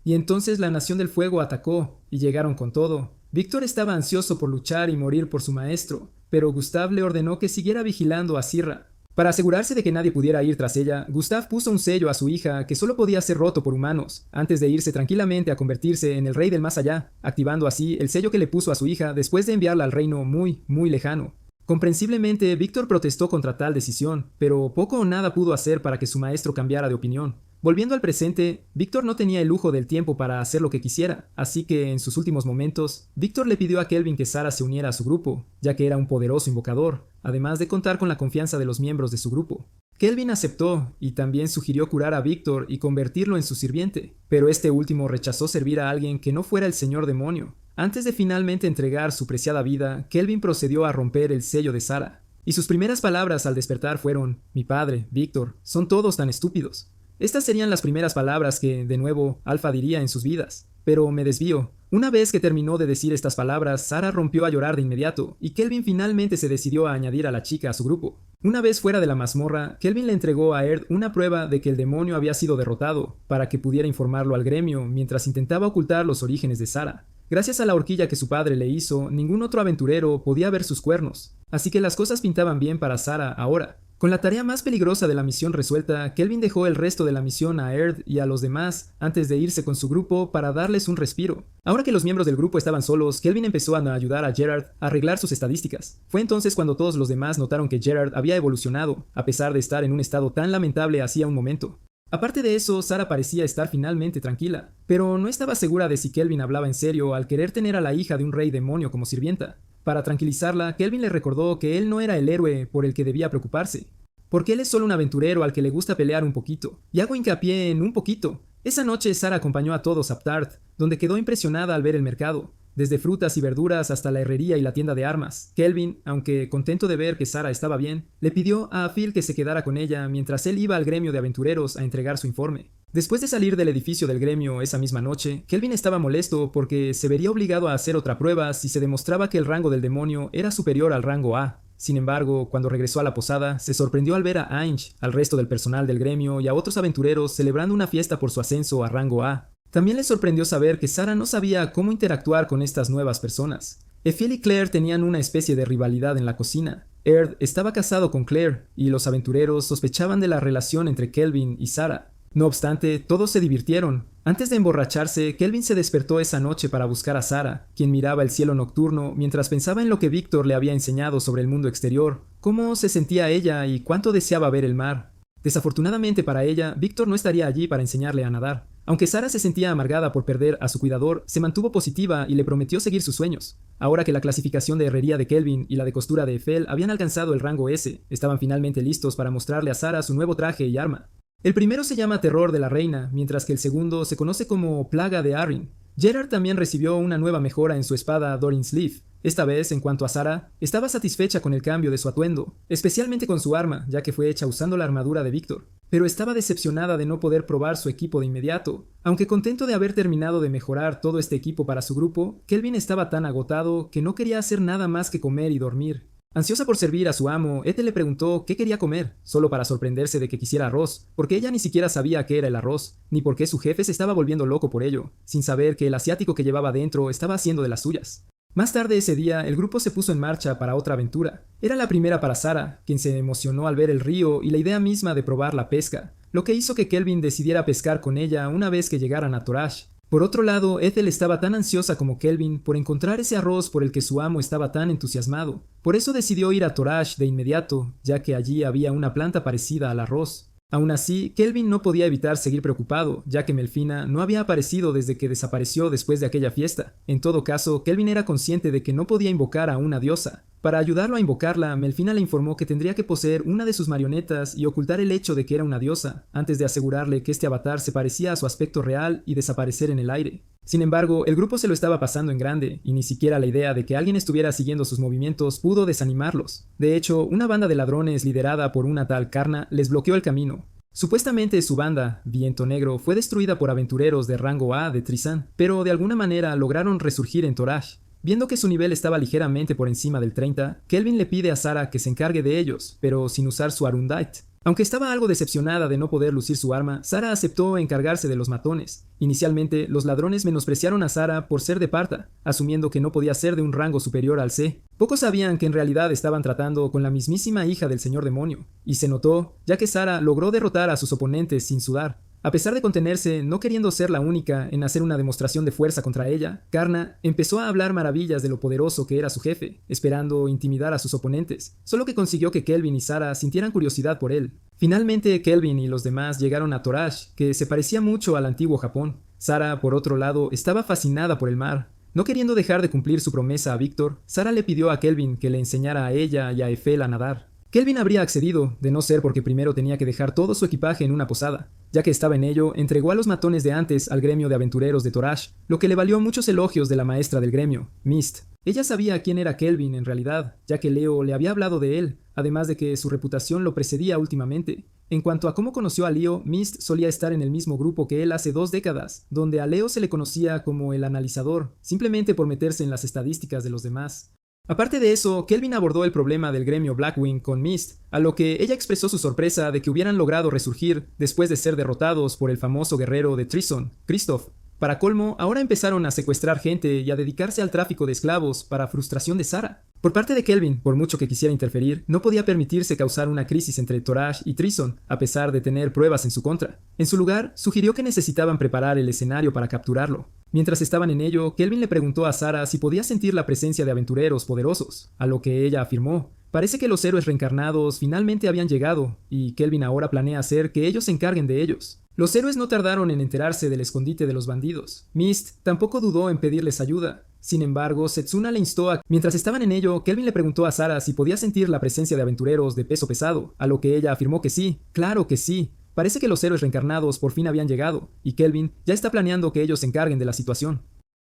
Y entonces la Nación del Fuego atacó, y llegaron con todo. Víctor estaba ansioso por luchar y morir por su maestro, pero Gustav le ordenó que siguiera vigilando a Syrah. Para asegurarse de que nadie pudiera ir tras ella, Gustav puso un sello a su hija que solo podía ser roto por humanos, antes de irse tranquilamente a convertirse en el rey del más allá, activando así el sello que le puso a su hija después de enviarla al reino muy, muy lejano. Comprensiblemente, Víctor protestó contra tal decisión, pero poco o nada pudo hacer para que su maestro cambiara de opinión. Volviendo al presente, Víctor no tenía el lujo del tiempo para hacer lo que quisiera, así que en sus últimos momentos, Víctor le pidió a Kelvin que Sarah se uniera a su grupo, ya que era un poderoso invocador, además de contar con la confianza de los miembros de su grupo. Kelvin aceptó y también sugirió curar a Víctor y convertirlo en su sirviente, pero este último rechazó servir a alguien que no fuera el señor demonio. Antes de finalmente entregar su preciada vida, Kelvin procedió a romper el sello de Sarah, y sus primeras palabras al despertar fueron: «Mi padre, Víctor, son todos tan estúpidos». Estas serían las primeras palabras que, de nuevo, Alpha diría en sus vidas. Pero me desvío. Una vez que terminó de decir estas palabras, Sarah rompió a llorar de inmediato, y Kelvin finalmente se decidió a añadir a la chica a su grupo. Una vez fuera de la mazmorra, Kelvin le entregó a Erd una prueba de que el demonio había sido derrotado, para que pudiera informarlo al gremio mientras intentaba ocultar los orígenes de Sarah. Gracias a la horquilla que su padre le hizo, ningún otro aventurero podía ver sus cuernos, así que las cosas pintaban bien para Sarah ahora. Con la tarea más peligrosa de la misión resuelta, Kelvin dejó el resto de la misión a Erd y a los demás antes de irse con su grupo para darles un respiro. Ahora que los miembros del grupo estaban solos, Kelvin empezó a ayudar a Gerard a arreglar sus estadísticas. Fue entonces cuando todos los demás notaron que Gerard había evolucionado, a pesar de estar en un estado tan lamentable hacía un momento. Aparte de eso, Sarah parecía estar finalmente tranquila, pero no estaba segura de si Kelvin hablaba en serio al querer tener a la hija de un rey demonio como sirvienta. Para tranquilizarla, Kelvin le recordó que él no era el héroe por el que debía preocuparse, porque él es solo un aventurero al que le gusta pelear un poquito, y hago hincapié en un poquito. Esa noche Sarah acompañó a todos a Ptart, donde quedó impresionada al ver el mercado, desde frutas y verduras hasta la herrería y la tienda de armas. Kelvin, aunque contento de ver que Sarah estaba bien, le pidió a Phil que se quedara con ella mientras él iba al gremio de aventureros a entregar su informe. Después de salir del edificio del gremio esa misma noche, Kelvin estaba molesto porque se vería obligado a hacer otra prueba si se demostraba que el rango del demonio era superior al rango A. Sin embargo, cuando regresó a la posada, se sorprendió al ver a Ainge, al resto del personal del gremio y a otros aventureros celebrando una fiesta por su ascenso a rango A. También le sorprendió saber que Sarah no sabía cómo interactuar con estas nuevas personas. Ephiel y Claire tenían una especie de rivalidad en la cocina. Erd estaba casado con Claire, y los aventureros sospechaban de la relación entre Kelvin y Sarah. No obstante, todos se divirtieron. Antes de emborracharse, Kelvin se despertó esa noche para buscar a Sarah, quien miraba el cielo nocturno mientras pensaba en lo que Víctor le había enseñado sobre el mundo exterior, cómo se sentía ella y cuánto deseaba ver el mar. Desafortunadamente para ella, Víctor no estaría allí para enseñarle a nadar. Aunque Sarah se sentía amargada por perder a su cuidador, se mantuvo positiva y le prometió seguir sus sueños. Ahora que la clasificación de herrería de Kelvin y la de costura de Eiffel habían alcanzado el rango S, estaban finalmente listos para mostrarle a Sarah su nuevo traje y arma. El primero se llama Terror de la Reina, mientras que el segundo se conoce como Plaga de Arryn. Gerard también recibió una nueva mejora en su espada Dorin's Leaf. Esta vez, en cuanto a Sarah, estaba satisfecha con el cambio de su atuendo, especialmente con su arma, ya que fue hecha usando la armadura de Víctor. Pero estaba decepcionada de no poder probar su equipo de inmediato. Aunque contento de haber terminado de mejorar todo este equipo para su grupo, Kelvin estaba tan agotado que no quería hacer nada más que comer y dormir. Ansiosa por servir a su amo, Ethel le preguntó qué quería comer, solo para sorprenderse de que quisiera arroz, porque ella ni siquiera sabía qué era el arroz, ni por qué su jefe se estaba volviendo loco por ello, sin saber que el asiático que llevaba dentro estaba haciendo de las suyas. Más tarde ese día, el grupo se puso en marcha para otra aventura. Era la primera para Sarah, quien se emocionó al ver el río y la idea misma de probar la pesca, lo que hizo que Kelvin decidiera pescar con ella una vez que llegaran a Torash. Por otro lado, Ethel estaba tan ansiosa como Kelvin por encontrar ese arroz por el que su amo estaba tan entusiasmado. Por eso decidió ir a Torash de inmediato, ya que allí había una planta parecida al arroz. Aún así, Kelvin no podía evitar seguir preocupado, ya que Melfina no había aparecido desde que desapareció después de aquella fiesta. En todo caso, Kelvin era consciente de que no podía invocar a una diosa. Para ayudarlo a invocarla, Melfina le informó que tendría que poseer una de sus marionetas y ocultar el hecho de que era una diosa, antes de asegurarle que este avatar se parecía a su aspecto real y desaparecer en el aire. Sin embargo, el grupo se lo estaba pasando en grande, y ni siquiera la idea de que alguien estuviera siguiendo sus movimientos pudo desanimarlos. De hecho, una banda de ladrones liderada por una tal Karna les bloqueó el camino. Supuestamente su banda, Viento Negro, fue destruida por aventureros de rango A de Trizan, pero de alguna manera lograron resurgir en Torash. Viendo que su nivel estaba ligeramente por encima del 30, Kelvin le pide a Sarah que se encargue de ellos, pero sin usar su Arundite. Aunque estaba algo decepcionada de no poder lucir su arma, Sarah aceptó encargarse de los matones. Inicialmente, los ladrones menospreciaron a Sarah por ser de Parta, asumiendo que no podía ser de un rango superior al C. Pocos sabían que en realidad estaban tratando con la mismísima hija del señor demonio, y se notó, ya que Sarah logró derrotar a sus oponentes sin sudar. A pesar de contenerse, no queriendo ser la única en hacer una demostración de fuerza contra ella, Karna empezó a hablar maravillas de lo poderoso que era su jefe, esperando intimidar a sus oponentes, solo que consiguió que Kelvin y Sarah sintieran curiosidad por él. Finalmente, Kelvin y los demás llegaron a Torash, que se parecía mucho al antiguo Japón. Sarah, por otro lado, estaba fascinada por el mar. No queriendo dejar de cumplir su promesa a Víctor, Sarah le pidió a Kelvin que le enseñara a ella y a Eiffel a nadar. Kelvin habría accedido, de no ser porque primero tenía que dejar todo su equipaje en una posada. Ya que estaba en ello, entregó a los matones de antes al gremio de aventureros de Torash, lo que le valió muchos elogios de la maestra del gremio, Mist. Ella sabía quién era Kelvin en realidad, ya que Leo le había hablado de él, además de que su reputación lo precedía últimamente. En cuanto a cómo conoció a Leo, Mist solía estar en el mismo grupo que él hace 2 décadas, donde a Leo se le conocía como el analizador, simplemente por meterse en las estadísticas de los demás. Aparte de eso, Kelvin abordó el problema del gremio Blackwing con Mist, a lo que ella expresó su sorpresa de que hubieran logrado resurgir después de ser derrotados por el famoso guerrero de Trison, Kristoff. Para colmo, ahora empezaron a secuestrar gente y a dedicarse al tráfico de esclavos para frustración de Sarah. Por parte de Kelvin, por mucho que quisiera interferir, no podía permitirse causar una crisis entre Torash y Trison, a pesar de tener pruebas en su contra. En su lugar, sugirió que necesitaban preparar el escenario para capturarlo. Mientras estaban en ello, Kelvin le preguntó a Sarah si podía sentir la presencia de aventureros poderosos, a lo que ella afirmó. Parece que los héroes reencarnados finalmente habían llegado, y Kelvin ahora planea hacer que ellos se encarguen de ellos. Los héroes no tardaron en enterarse del escondite de los bandidos. Mist tampoco dudó en pedirles ayuda. Sin embargo, Setsuna le instó a... Mientras estaban en ello, Kelvin le preguntó a Sarah si podía sentir la presencia de aventureros de peso pesado, a lo que ella afirmó que sí. Claro que sí. Parece que los héroes reencarnados por fin habían llegado, y Kelvin ya está planeando que ellos se encarguen de la situación.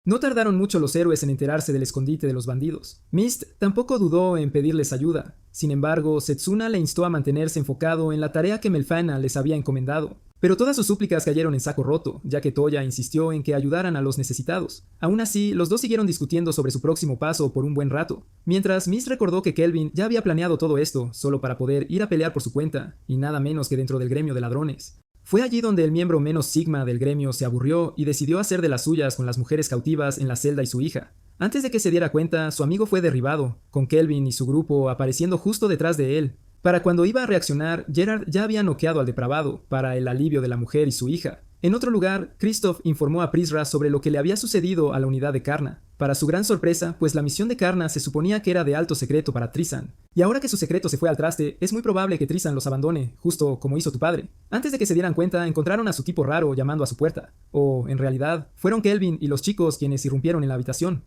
No tardaron mucho los héroes en enterarse del escondite de los bandidos. Mist tampoco dudó en pedirles ayuda. Sin embargo, Setsuna le instó a mantenerse enfocado en la tarea que Melfina les había encomendado. Pero todas sus súplicas cayeron en saco roto, ya que Toya insistió en que ayudaran a los necesitados. Aún así, los dos siguieron discutiendo sobre su próximo paso por un buen rato. Mientras, Mist recordó que Kelvin ya había planeado todo esto, solo para poder ir a pelear por su cuenta, y nada menos que dentro del gremio de ladrones. Fue allí donde el miembro menos sigma del gremio se aburrió y decidió hacer de las suyas con las mujeres cautivas en la celda y su hija. Antes de que se diera cuenta, su amigo fue derribado, con Kelvin y su grupo apareciendo justo detrás de él. Para cuando iba a reaccionar, Gerard ya había noqueado al depravado, para el alivio de la mujer y su hija. En otro lugar, Christoph informó a Prisra sobre lo que le había sucedido a la unidad de Karna. Para su gran sorpresa, pues la misión de Karna se suponía que era de alto secreto para Tristan. Y ahora que su secreto se fue al traste, es muy probable que Tristan los abandone, justo como hizo tu padre. Antes de que se dieran cuenta, encontraron a su tipo raro llamando a su puerta. O, en realidad, fueron Kelvin y los chicos quienes irrumpieron en la habitación.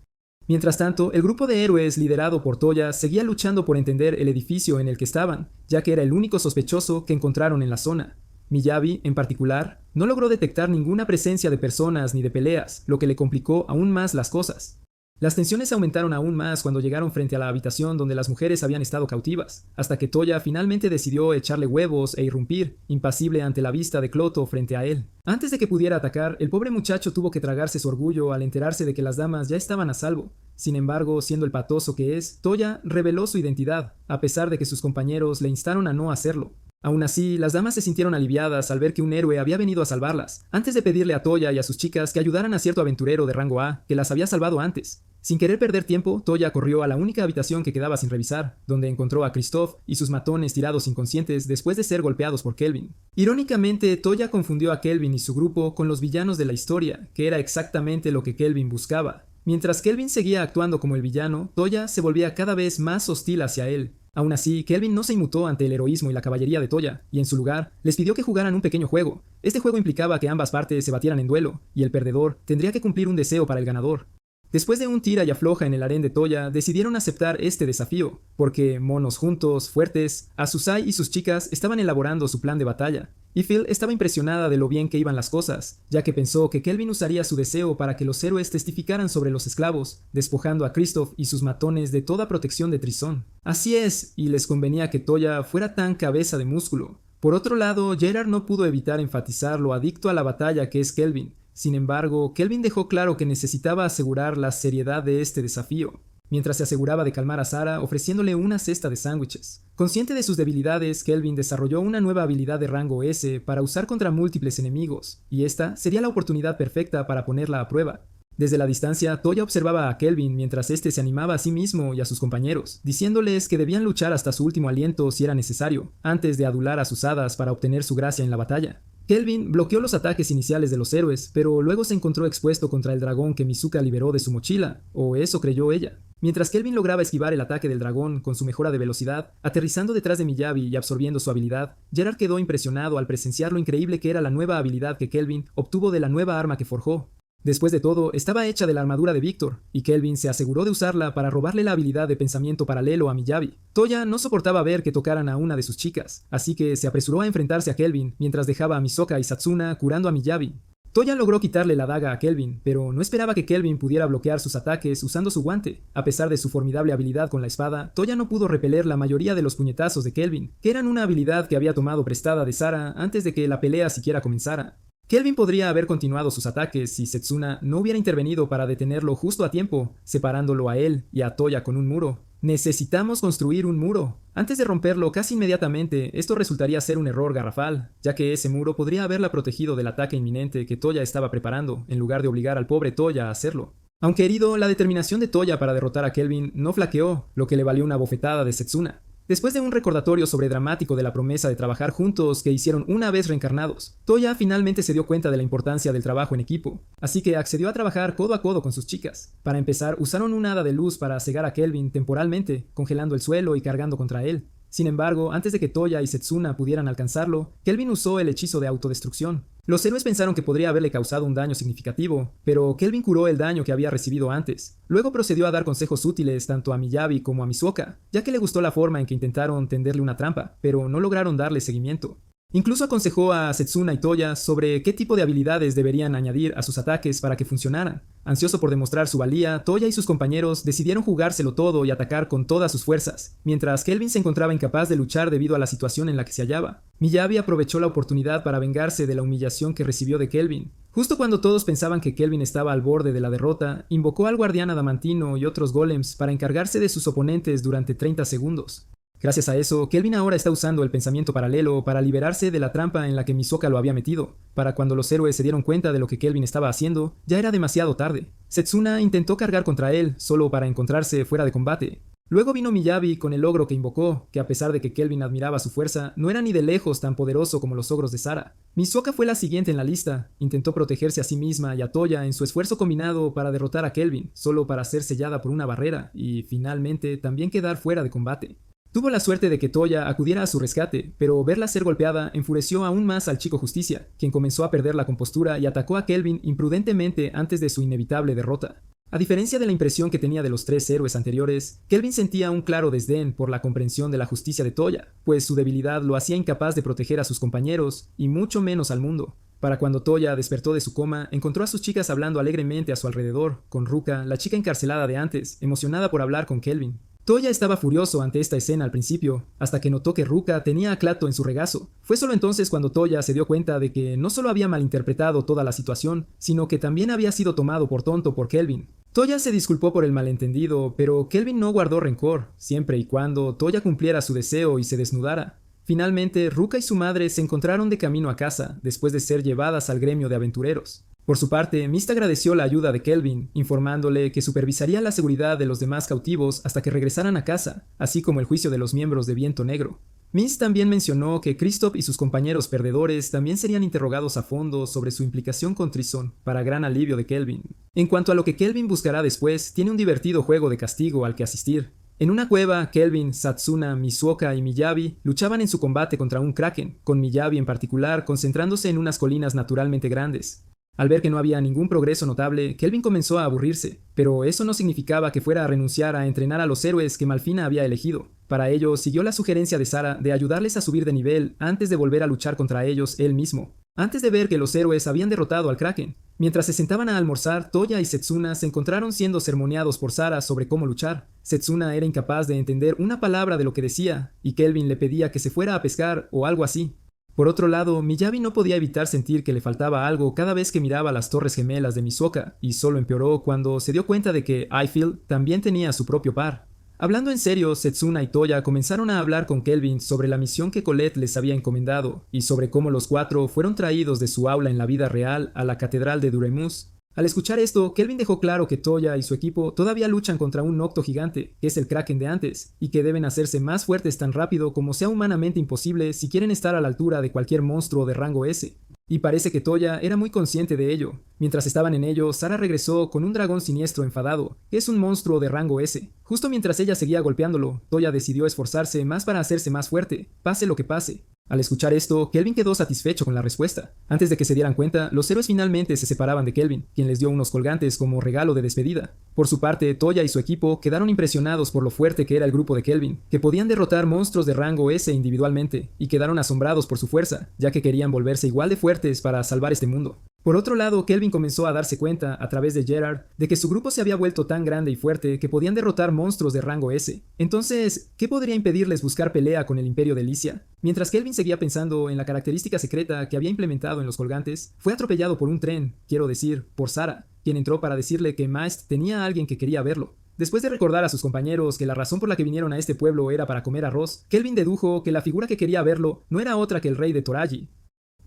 Mientras tanto, el grupo de héroes liderado por Toya seguía luchando por entender el edificio en el que estaban, ya que era el único sospechoso que encontraron en la zona. Miyabi, en particular, no logró detectar ninguna presencia de personas ni de peleas, lo que le complicó aún más las cosas. Las tensiones aumentaron aún más cuando llegaron frente a la habitación donde las mujeres habían estado cautivas, hasta que Toya finalmente decidió echarle huevos e irrumpir, impasible ante la vista de Cloto frente a él. Antes de que pudiera atacar, el pobre muchacho tuvo que tragarse su orgullo al enterarse de que las damas ya estaban a salvo. Sin embargo, siendo el patoso que es, Toya reveló su identidad, a pesar de que sus compañeros le instaron a no hacerlo. Aún así, las damas se sintieron aliviadas al ver que un héroe había venido a salvarlas, antes de pedirle a Toya y a sus chicas que ayudaran a cierto aventurero de rango A que las había salvado antes. Sin querer perder tiempo, Toya corrió a la única habitación que quedaba sin revisar, donde encontró a Christoph y sus matones tirados inconscientes después de ser golpeados por Kelvin. Irónicamente, Toya confundió a Kelvin y su grupo con los villanos de la historia, que era exactamente lo que Kelvin buscaba. Mientras Kelvin seguía actuando como el villano, Toya se volvía cada vez más hostil hacia él. Aún así, Kelvin no se inmutó ante el heroísmo y la caballería de Toya, y en su lugar, les pidió que jugaran un pequeño juego. Este juego implicaba que ambas partes se batieran en duelo, y el perdedor tendría que cumplir un deseo para el ganador. Después de un tira y afloja en el harén de Toya, decidieron aceptar este desafío, porque, monos juntos, fuertes, Asusai y sus chicas estaban elaborando su plan de batalla. Y Phil estaba impresionada de lo bien que iban las cosas, ya que pensó que Kelvin usaría su deseo para que los héroes testificaran sobre los esclavos, despojando a Christoph y sus matones de toda protección de Trisón. Así es, y les convenía que Toya fuera tan cabeza de músculo. Por otro lado, Gerard no pudo evitar enfatizar lo adicto a la batalla que es Kelvin. Sin embargo, Kelvin dejó claro que necesitaba asegurar la seriedad de este desafío, mientras se aseguraba de calmar a Sarah ofreciéndole una cesta de sándwiches. Consciente de sus debilidades, Kelvin desarrolló una nueva habilidad de rango S para usar contra múltiples enemigos, y esta sería la oportunidad perfecta para ponerla a prueba. Desde la distancia, Toya observaba a Kelvin mientras este se animaba a sí mismo y a sus compañeros, diciéndoles que debían luchar hasta su último aliento si era necesario, antes de adular a sus hadas para obtener su gracia en la batalla. Kelvin bloqueó los ataques iniciales de los héroes, pero luego se encontró expuesto contra el dragón que Mizuka liberó de su mochila, o eso creyó ella. Mientras Kelvin lograba esquivar el ataque del dragón con su mejora de velocidad, aterrizando detrás de Miyabi y absorbiendo su habilidad, Gerard quedó impresionado al presenciar lo increíble que era la nueva habilidad que Kelvin obtuvo de la nueva arma que forjó. Después de todo, estaba hecha de la armadura de Victor, y Kelvin se aseguró de usarla para robarle la habilidad de pensamiento paralelo a Miyabi. Toya no soportaba ver que tocaran a una de sus chicas, así que se apresuró a enfrentarse a Kelvin mientras dejaba a Misoka y Satsuna curando a Miyabi. Toya logró quitarle la daga a Kelvin, pero no esperaba que Kelvin pudiera bloquear sus ataques usando su guante. A pesar de su formidable habilidad con la espada, Toya no pudo repeler la mayoría de los puñetazos de Kelvin, que eran una habilidad que había tomado prestada de Sarah antes de que la pelea siquiera comenzara. Kelvin podría haber continuado sus ataques si Setsuna no hubiera intervenido para detenerlo justo a tiempo, separándolo a él y a Toya con un muro. Necesitamos construir un muro. Antes de romperlo casi inmediatamente, esto resultaría ser un error garrafal, ya que ese muro podría haberla protegido del ataque inminente que Toya estaba preparando, en lugar de obligar al pobre Toya a hacerlo. Aunque herido, la determinación de Toya para derrotar a Kelvin no flaqueó, lo que le valió una bofetada de Setsuna. Después de un recordatorio sobredramático de la promesa de trabajar juntos que hicieron una vez reencarnados, Toya finalmente se dio cuenta de la importancia del trabajo en equipo, así que accedió a trabajar codo a codo con sus chicas. Para empezar, usaron una hada de luz para cegar a Kelvin temporalmente, congelando el suelo y cargando contra él. Sin embargo, antes de que Toya y Setsuna pudieran alcanzarlo, Kelvin usó el hechizo de autodestrucción. Los héroes pensaron que podría haberle causado un daño significativo, pero Kelvin curó el daño que había recibido antes. Luego procedió a dar consejos útiles tanto a Miyabi como a Mizuoka, ya que le gustó la forma en que intentaron tenderle una trampa, pero no lograron darle seguimiento. Incluso aconsejó a Setsuna y Toya sobre qué tipo de habilidades deberían añadir a sus ataques para que funcionaran. Ansioso por demostrar su valía, Toya y sus compañeros decidieron jugárselo todo y atacar con todas sus fuerzas, mientras Kelvin se encontraba incapaz de luchar debido a la situación en la que se hallaba. Miyabi aprovechó la oportunidad para vengarse de la humillación que recibió de Kelvin. Justo cuando todos pensaban que Kelvin estaba al borde de la derrota, invocó al guardián adamantino y otros golems para encargarse de sus oponentes durante 30 segundos. Gracias a eso, Kelvin ahora está usando el pensamiento paralelo para liberarse de la trampa en la que Misoka lo había metido. Para cuando los héroes se dieron cuenta de lo que Kelvin estaba haciendo, ya era demasiado tarde. Setsuna intentó cargar contra él solo para encontrarse fuera de combate. Luego vino Miyabi con el ogro que invocó, que a pesar de que Kelvin admiraba su fuerza, no era ni de lejos tan poderoso como los ogros de Sara. Misoka fue la siguiente en la lista, intentó protegerse a sí misma y a Toya en su esfuerzo combinado para derrotar a Kelvin, solo para ser sellada por una barrera y, finalmente, también quedar fuera de combate. Tuvo la suerte de que Toya acudiera a su rescate, pero verla ser golpeada enfureció aún más al chico Justicia, quien comenzó a perder la compostura y atacó a Kelvin imprudentemente antes de su inevitable derrota. A diferencia de la impresión que tenía de los tres héroes anteriores, Kelvin sentía un claro desdén por la comprensión de la justicia de Toya, pues su debilidad lo hacía incapaz de proteger a sus compañeros, y mucho menos al mundo. Para cuando Toya despertó de su coma, encontró a sus chicas hablando alegremente a su alrededor, con Ruka, la chica encarcelada de antes, emocionada por hablar con Kelvin. Toya estaba furioso ante esta escena al principio, hasta que notó que Ruka tenía a Klaatu en su regazo. Fue solo entonces cuando Toya se dio cuenta de que no solo había malinterpretado toda la situación, sino que también había sido tomado por tonto por Kelvin. Toya se disculpó por el malentendido, pero Kelvin no guardó rencor, siempre y cuando Toya cumpliera su deseo y se desnudara. Finalmente, Ruka y su madre se encontraron de camino a casa, después de ser llevadas al gremio de aventureros. Por su parte, Mist agradeció la ayuda de Kelvin, informándole que supervisaría la seguridad de los demás cautivos hasta que regresaran a casa, así como el juicio de los miembros de Viento Negro. Mist también mencionó que Kristoff y sus compañeros perdedores también serían interrogados a fondo sobre su implicación con Trison, para gran alivio de Kelvin. En cuanto a lo que Kelvin buscará después, tiene un divertido juego de castigo al que asistir. En una cueva, Kelvin, Satsuna, Misoka y Miyabi luchaban en su combate contra un kraken, con Miyabi en particular concentrándose en unas colinas naturalmente grandes. Al ver que no había ningún progreso notable, Kelvin comenzó a aburrirse, pero eso no significaba que fuera a renunciar a entrenar a los héroes que Malfina había elegido. Para ello, siguió la sugerencia de Sara de ayudarles a subir de nivel antes de volver a luchar contra ellos él mismo. Antes de ver que los héroes habían derrotado al Kraken, mientras se sentaban a almorzar, Toya y Setsuna se encontraron siendo sermoneados por Sara sobre cómo luchar. Setsuna era incapaz de entender una palabra de lo que decía, y Kelvin le pedía que se fuera a pescar o algo así. Por otro lado, Miyabi no podía evitar sentir que le faltaba algo cada vez que miraba las torres gemelas de Misoka, y solo empeoró cuando se dio cuenta de que Eiffel también tenía su propio par. Hablando en serio, Setsuna y Toya comenzaron a hablar con Kelvin sobre la misión que Colette les había encomendado, y sobre cómo los cuatro fueron traídos de su aula en la vida real a la catedral de Duremus. Al escuchar esto, Kelvin dejó claro que Toya y su equipo todavía luchan contra un Nocto gigante, que es el Kraken de antes, y que deben hacerse más fuertes tan rápido como sea humanamente imposible si quieren estar a la altura de cualquier monstruo de rango S. Y parece que Toya era muy consciente de ello. Mientras estaban en ello, Sara regresó con un dragón siniestro enfadado, que es un monstruo de rango S. Justo mientras ella seguía golpeándolo, Toya decidió esforzarse más para hacerse más fuerte, pase lo que pase. Al escuchar esto, Kelvin quedó satisfecho con la respuesta. Antes de que se dieran cuenta, los héroes finalmente se separaban de Kelvin, quien les dio unos colgantes como regalo de despedida. Por su parte, Toya y su equipo quedaron impresionados por lo fuerte que era el grupo de Kelvin, que podían derrotar monstruos de rango S individualmente, y quedaron asombrados por su fuerza, ya que querían volverse igual de fuertes para salvar este mundo. Por otro lado, Kelvin comenzó a darse cuenta, a través de Gerard, de que su grupo se había vuelto tan grande y fuerte que podían derrotar monstruos de rango S. Entonces, ¿qué podría impedirles buscar pelea con el Imperio de Lycia? Mientras Kelvin seguía pensando en la característica secreta que había implementado en los colgantes, fue atropellado por un tren, quiero decir, por Sara, quien entró para decirle que Maest tenía a alguien que quería verlo. Después de recordar a sus compañeros que la razón por la que vinieron a este pueblo era para comer arroz, Kelvin dedujo que la figura que quería verlo no era otra que el rey de Toraji.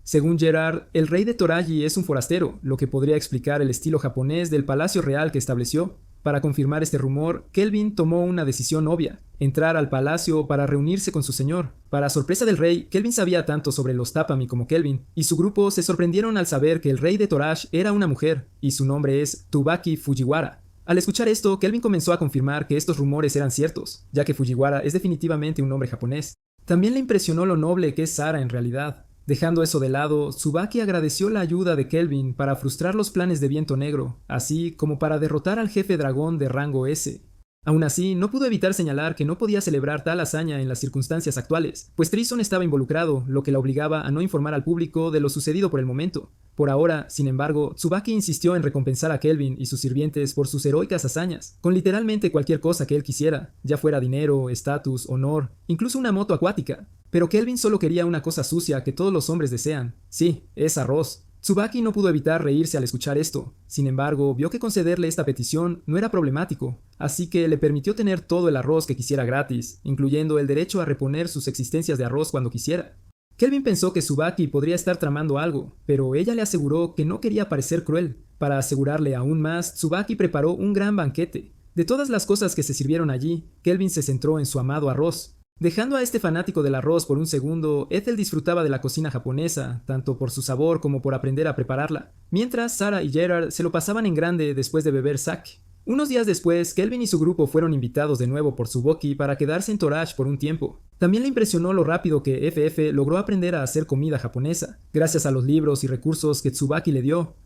Según Gerard, el rey de Toraji es un forastero, lo que podría explicar el estilo japonés del palacio real que estableció. Para confirmar este rumor, Kelvin tomó una decisión obvia: entrar al palacio para reunirse con su señor. Para sorpresa del rey, Kelvin sabía tanto sobre los Tapami como Kelvin, y su grupo se sorprendieron al saber que el rey de Toraji era una mujer, y su nombre es Tsubaki Fujiwara. Al escuchar esto, Kelvin comenzó a confirmar que estos rumores eran ciertos, ya que Fujiwara es definitivamente un nombre japonés. También le impresionó lo noble que es Sara en realidad. Dejando eso de lado, Tsubaki agradeció la ayuda de Kelvin para frustrar los planes de Viento Negro, así como para derrotar al jefe dragón de rango S. Aún así, no pudo evitar señalar que no podía celebrar tal hazaña en las circunstancias actuales, pues Trison estaba involucrado, lo que la obligaba a no informar al público de lo sucedido por el momento. Por ahora, sin embargo, Tsubaki insistió en recompensar a Kelvin y sus sirvientes por sus heroicas hazañas, con literalmente cualquier cosa que él quisiera, ya fuera dinero, estatus, honor, incluso una moto acuática. Pero Kelvin solo quería una cosa sucia que todos los hombres desean. Sí, es arroz. Tsubaki no pudo evitar reírse al escuchar esto. Sin embargo, vio que concederle esta petición no era problemático, así que le permitió tener todo el arroz que quisiera gratis, incluyendo el derecho a reponer sus existencias de arroz cuando quisiera. Kelvin pensó que Tsubaki podría estar tramando algo, pero ella le aseguró que no quería parecer cruel. Para asegurarle aún más, Tsubaki preparó un gran banquete. De todas las cosas que se sirvieron allí, Kelvin se centró en su amado arroz. Dejando a este fanático del arroz por un segundo, Ethel disfrutaba de la cocina japonesa, tanto por su sabor como por aprender a prepararla, mientras Sarah y Gerard se lo pasaban en grande después de beber sake. Unos días después, Kelvin y su grupo fueron invitados de nuevo por Tsuboki para quedarse en Torash por un tiempo. También le impresionó lo rápido que FF logró aprender a hacer comida japonesa, gracias a los libros y recursos que Tsubaki le dio.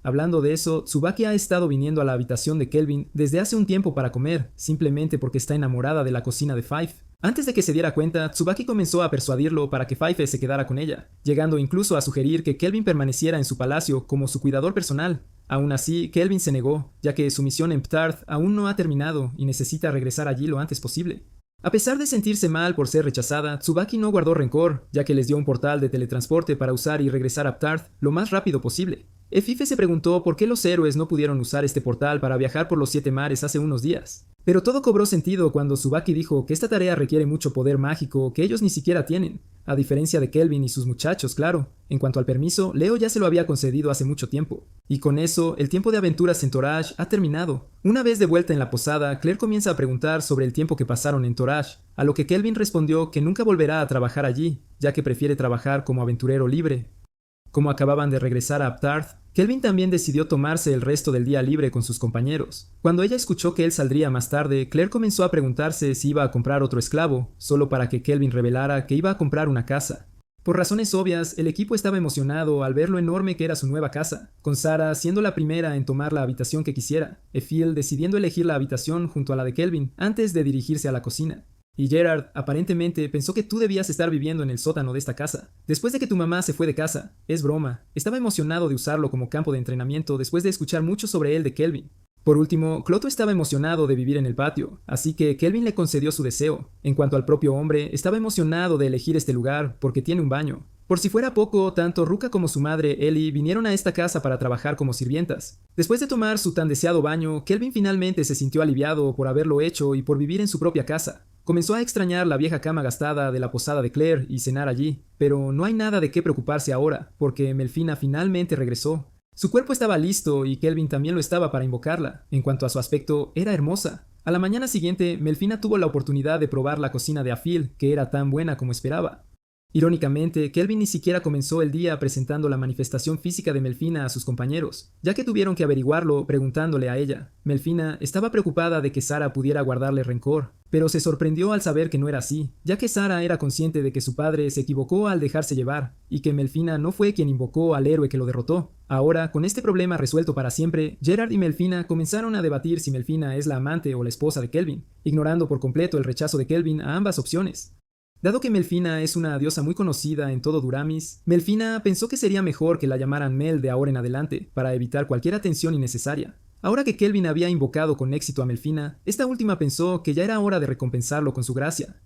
Hablando de eso, Tsubaki ha estado viniendo a la habitación de Kelvin desde hace un tiempo para comer, simplemente porque está enamorada de la cocina de Five. Antes de que se diera cuenta, Tsubaki comenzó a persuadirlo para que Five se quedara con ella, llegando incluso a sugerir que Kelvin permaneciera en su palacio como su cuidador personal. Aún así, Kelvin se negó, ya que su misión en Ptarth aún no ha terminado y necesita regresar allí lo antes posible. A pesar de sentirse mal por ser rechazada, Tsubaki no guardó rencor, ya que les dio un portal de teletransporte para usar y regresar a Ptarth lo más rápido posible. Fife se preguntó por qué los héroes no pudieron usar este portal para viajar por los 7 mares hace unos días. Pero todo cobró sentido cuando Tsubaki dijo que esta tarea requiere mucho poder mágico que ellos ni siquiera tienen, a diferencia de Kelvin y sus muchachos, claro. En cuanto al permiso, Leo ya se lo había concedido hace mucho tiempo. Y con eso, el tiempo de aventuras en Torash ha terminado. Una vez de vuelta en la posada, Claire comienza a preguntar sobre el tiempo que pasaron en Torash, a lo que Kelvin respondió que nunca volverá a trabajar allí, ya que prefiere trabajar como aventurero libre. Como acababan de regresar a Ptarth, Kelvin también decidió tomarse el resto del día libre con sus compañeros. Cuando ella escuchó que él saldría más tarde, Claire comenzó a preguntarse si iba a comprar otro esclavo, solo para que Kelvin revelara que iba a comprar una casa. Por razones obvias, el equipo estaba emocionado al ver lo enorme que era su nueva casa, con Sarah siendo la primera en tomar la habitación que quisiera, Phil decidiendo elegir la habitación junto a la de Kelvin antes de dirigirse a la cocina. Y Gerard, aparentemente, pensó que tú debías estar viviendo en el sótano de esta casa, después de que tu mamá se fue de casa. Es broma. Estaba emocionado de usarlo como campo de entrenamiento después de escuchar mucho sobre él de Kelvin. Por último, Cloto estaba emocionado de vivir en el patio, así que Kelvin le concedió su deseo. En cuanto al propio hombre, estaba emocionado de elegir este lugar porque tiene un baño. Por si fuera poco, tanto Ruka como su madre, Ellie, vinieron a esta casa para trabajar como sirvientas. Después de tomar su tan deseado baño, Kelvin finalmente se sintió aliviado por haberlo hecho y por vivir en su propia casa. Comenzó a extrañar la vieja cama gastada de la posada de Claire y cenar allí, pero no hay nada de qué preocuparse ahora, porque Melfina finalmente regresó. Su cuerpo estaba listo y Kelvin también lo estaba para invocarla. En cuanto a su aspecto, era hermosa. A la mañana siguiente, Melfina tuvo la oportunidad de probar la cocina de Afil, que era tan buena como esperaba. Irónicamente, Kelvin ni siquiera comenzó el día presentando la manifestación física de Melfina a sus compañeros, ya que tuvieron que averiguarlo preguntándole a ella. Melfina estaba preocupada de que Sarah pudiera guardarle rencor, pero se sorprendió al saber que no era así, ya que Sarah era consciente de que su padre se equivocó al dejarse llevar, y que Melfina no fue quien invocó al héroe que lo derrotó. Ahora, con este problema resuelto para siempre, Gerard y Melfina comenzaron a debatir si Melfina es la amante o la esposa de Kelvin, ignorando por completo el rechazo de Kelvin a ambas opciones. Dado que Melfina es una diosa muy conocida en todo Duramis, Melfina pensó que sería mejor que la llamaran Mel de ahora en adelante, para evitar cualquier atención innecesaria. Ahora que Kelvin había invocado con éxito a Melfina, esta última pensó que ya era hora de recompensarlo con su gracia.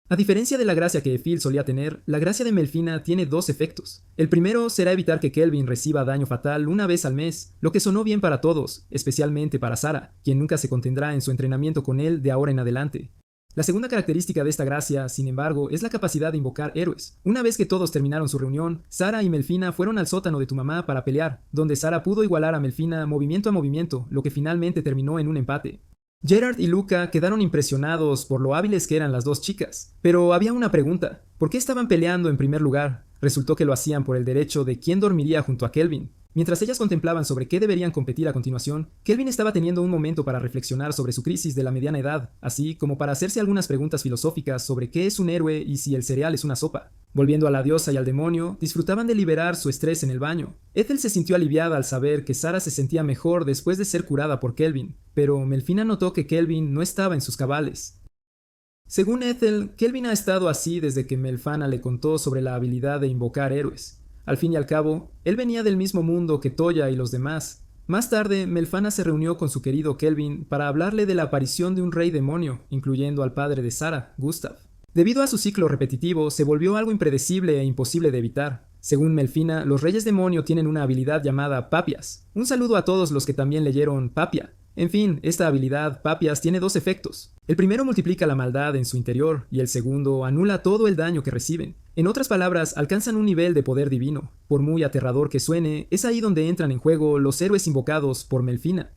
A diferencia de la gracia que Phil solía tener, la gracia de Melfina tiene dos efectos. El primero será evitar que Kelvin reciba daño fatal una vez al mes, lo que sonó bien para todos, especialmente para Sarah, quien nunca se contendrá en su entrenamiento con él de ahora en adelante. La segunda característica de esta gracia, sin embargo, es la capacidad de invocar héroes. Una vez que todos terminaron su reunión, Sarah y Melfina fueron al sótano de tu mamá para pelear, donde Sarah pudo igualar a Melfina movimiento a movimiento, lo que finalmente terminó en un empate. Gerard y Luca quedaron impresionados por lo hábiles que eran las dos chicas, pero había una pregunta: ¿por qué estaban peleando en primer lugar? Resultó que lo hacían por el derecho de quién dormiría junto a Kelvin. Mientras ellas contemplaban sobre qué deberían competir a continuación, Kelvin estaba teniendo un momento para reflexionar sobre su crisis de la mediana edad, así como para hacerse algunas preguntas filosóficas sobre qué es un héroe y si el cereal es una sopa. Volviendo a la diosa y al demonio, disfrutaban de liberar su estrés en el baño. Ethel se sintió aliviada al saber que Sarah se sentía mejor después de ser curada por Kelvin, pero Melfina notó que Kelvin no estaba en sus cabales. Según Ethel, Kelvin ha estado así desde que Melfana le contó sobre la habilidad de invocar héroes. Al fin y al cabo, él venía del mismo mundo que Toya y los demás. Más tarde, Melfana se reunió con su querido Kelvin para hablarle de la aparición de un rey demonio, incluyendo al padre de Sarah, Gustav. Debido a su ciclo repetitivo, se volvió algo impredecible e imposible de evitar. Según Melfina, los Reyes Demonio tienen una habilidad llamada Papias. Un saludo a todos los que también leyeron Papia. En fin, esta habilidad, Papias, tiene dos efectos. El primero multiplica la maldad en su interior, y el segundo anula todo el daño que reciben. En otras palabras, alcanzan un nivel de poder divino. Por muy aterrador que suene, es ahí donde entran en juego los héroes invocados por Melfina,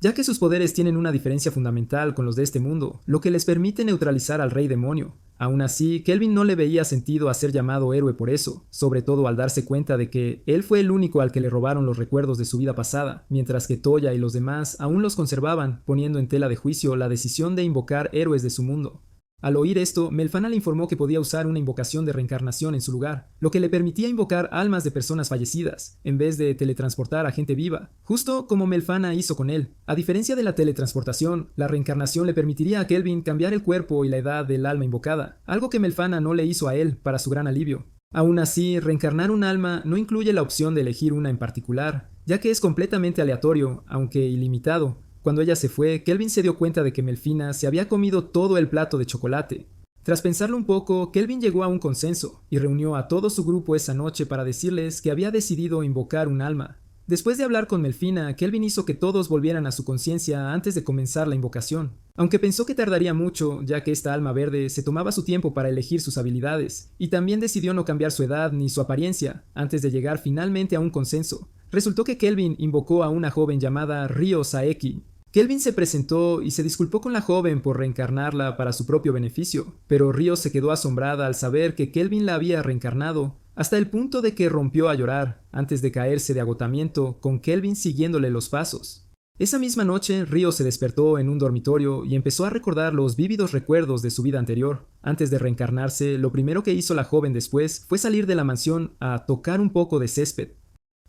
ya que sus poderes tienen una diferencia fundamental con los de este mundo, lo que les permite neutralizar al Rey Demonio. Aún así, Kelvin no le veía sentido a ser llamado héroe por eso, sobre todo al darse cuenta de que él fue el único al que le robaron los recuerdos de su vida pasada, mientras que Toya y los demás aún los conservaban, poniendo en tela de juicio la decisión de invocar héroes de su mundo. Al oír esto, Melfana le informó que podía usar una invocación de reencarnación en su lugar, lo que le permitía invocar almas de personas fallecidas, en vez de teletransportar a gente viva, justo como Melfana hizo con él. A diferencia de la teletransportación, la reencarnación le permitiría a Kelvin cambiar el cuerpo y la edad del alma invocada, algo que Melfana no le hizo a él, para su gran alivio. Aún así, reencarnar un alma no incluye la opción de elegir una en particular, ya que es completamente aleatorio, aunque ilimitado. Cuando ella se fue, Kelvin se dio cuenta de que Melfina se había comido todo el plato de chocolate. Tras pensarlo un poco, Kelvin llegó a un consenso, y reunió a todo su grupo esa noche para decirles que había decidido invocar un alma. Después de hablar con Melfina, Kelvin hizo que todos volvieran a su conciencia antes de comenzar la invocación. Aunque pensó que tardaría mucho, ya que esta alma verde se tomaba su tiempo para elegir sus habilidades, y también decidió no cambiar su edad ni su apariencia, antes de llegar finalmente a un consenso. Resultó que Kelvin invocó a una joven llamada Ryo Saeki. Kelvin se presentó y se disculpó con la joven por reencarnarla para su propio beneficio, pero Ryo se quedó asombrada al saber que Kelvin la había reencarnado, hasta el punto de que rompió a llorar, antes de caerse de agotamiento, con Kelvin siguiéndole los pasos. Esa misma noche, Ryo se despertó en un dormitorio y empezó a recordar los vívidos recuerdos de su vida anterior. Antes de reencarnarse, lo primero que hizo la joven después fue salir de la mansión a tocar un poco de césped.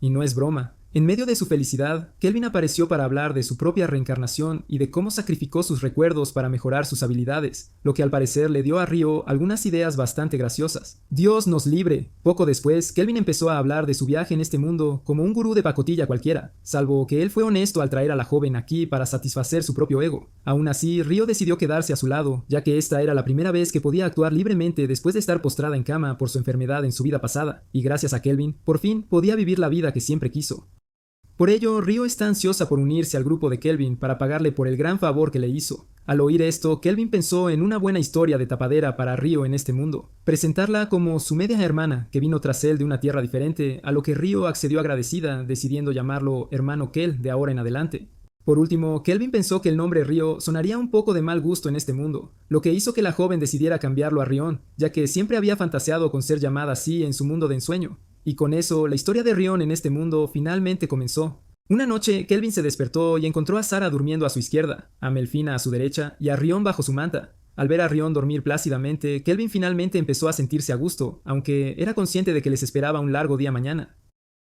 Y no es broma. En medio de su felicidad, Kelvin apareció para hablar de su propia reencarnación y de cómo sacrificó sus recuerdos para mejorar sus habilidades, lo que al parecer le dio a Ryo algunas ideas bastante graciosas. Dios nos libre. Poco después, Kelvin empezó a hablar de su viaje en este mundo como un gurú de pacotilla cualquiera, salvo que él fue honesto al traer a la joven aquí para satisfacer su propio ego. Aún así, Ryo decidió quedarse a su lado, ya que esta era la primera vez que podía actuar libremente después de estar postrada en cama por su enfermedad en su vida pasada, y gracias a Kelvin, por fin podía vivir la vida que siempre quiso. Por ello, Ryo está ansiosa por unirse al grupo de Kelvin para pagarle por el gran favor que le hizo. Al oír esto, Kelvin pensó en una buena historia de tapadera para Ryo en este mundo, presentarla como su media hermana que vino tras él de una tierra diferente, a lo que Ryo accedió agradecida, decidiendo llamarlo hermano Kel de ahora en adelante. Por último, Kelvin pensó que el nombre Ryo sonaría un poco de mal gusto en este mundo, lo que hizo que la joven decidiera cambiarlo a Rion, ya que siempre había fantaseado con ser llamada así en su mundo de ensueño. Y con eso, la historia de Rion en este mundo finalmente comenzó. Una noche, Kelvin se despertó y encontró a Sara durmiendo a su izquierda, a Melfina a su derecha y a Rion bajo su manta. Al ver a Rion dormir plácidamente, Kelvin finalmente empezó a sentirse a gusto, aunque era consciente de que les esperaba un largo día mañana.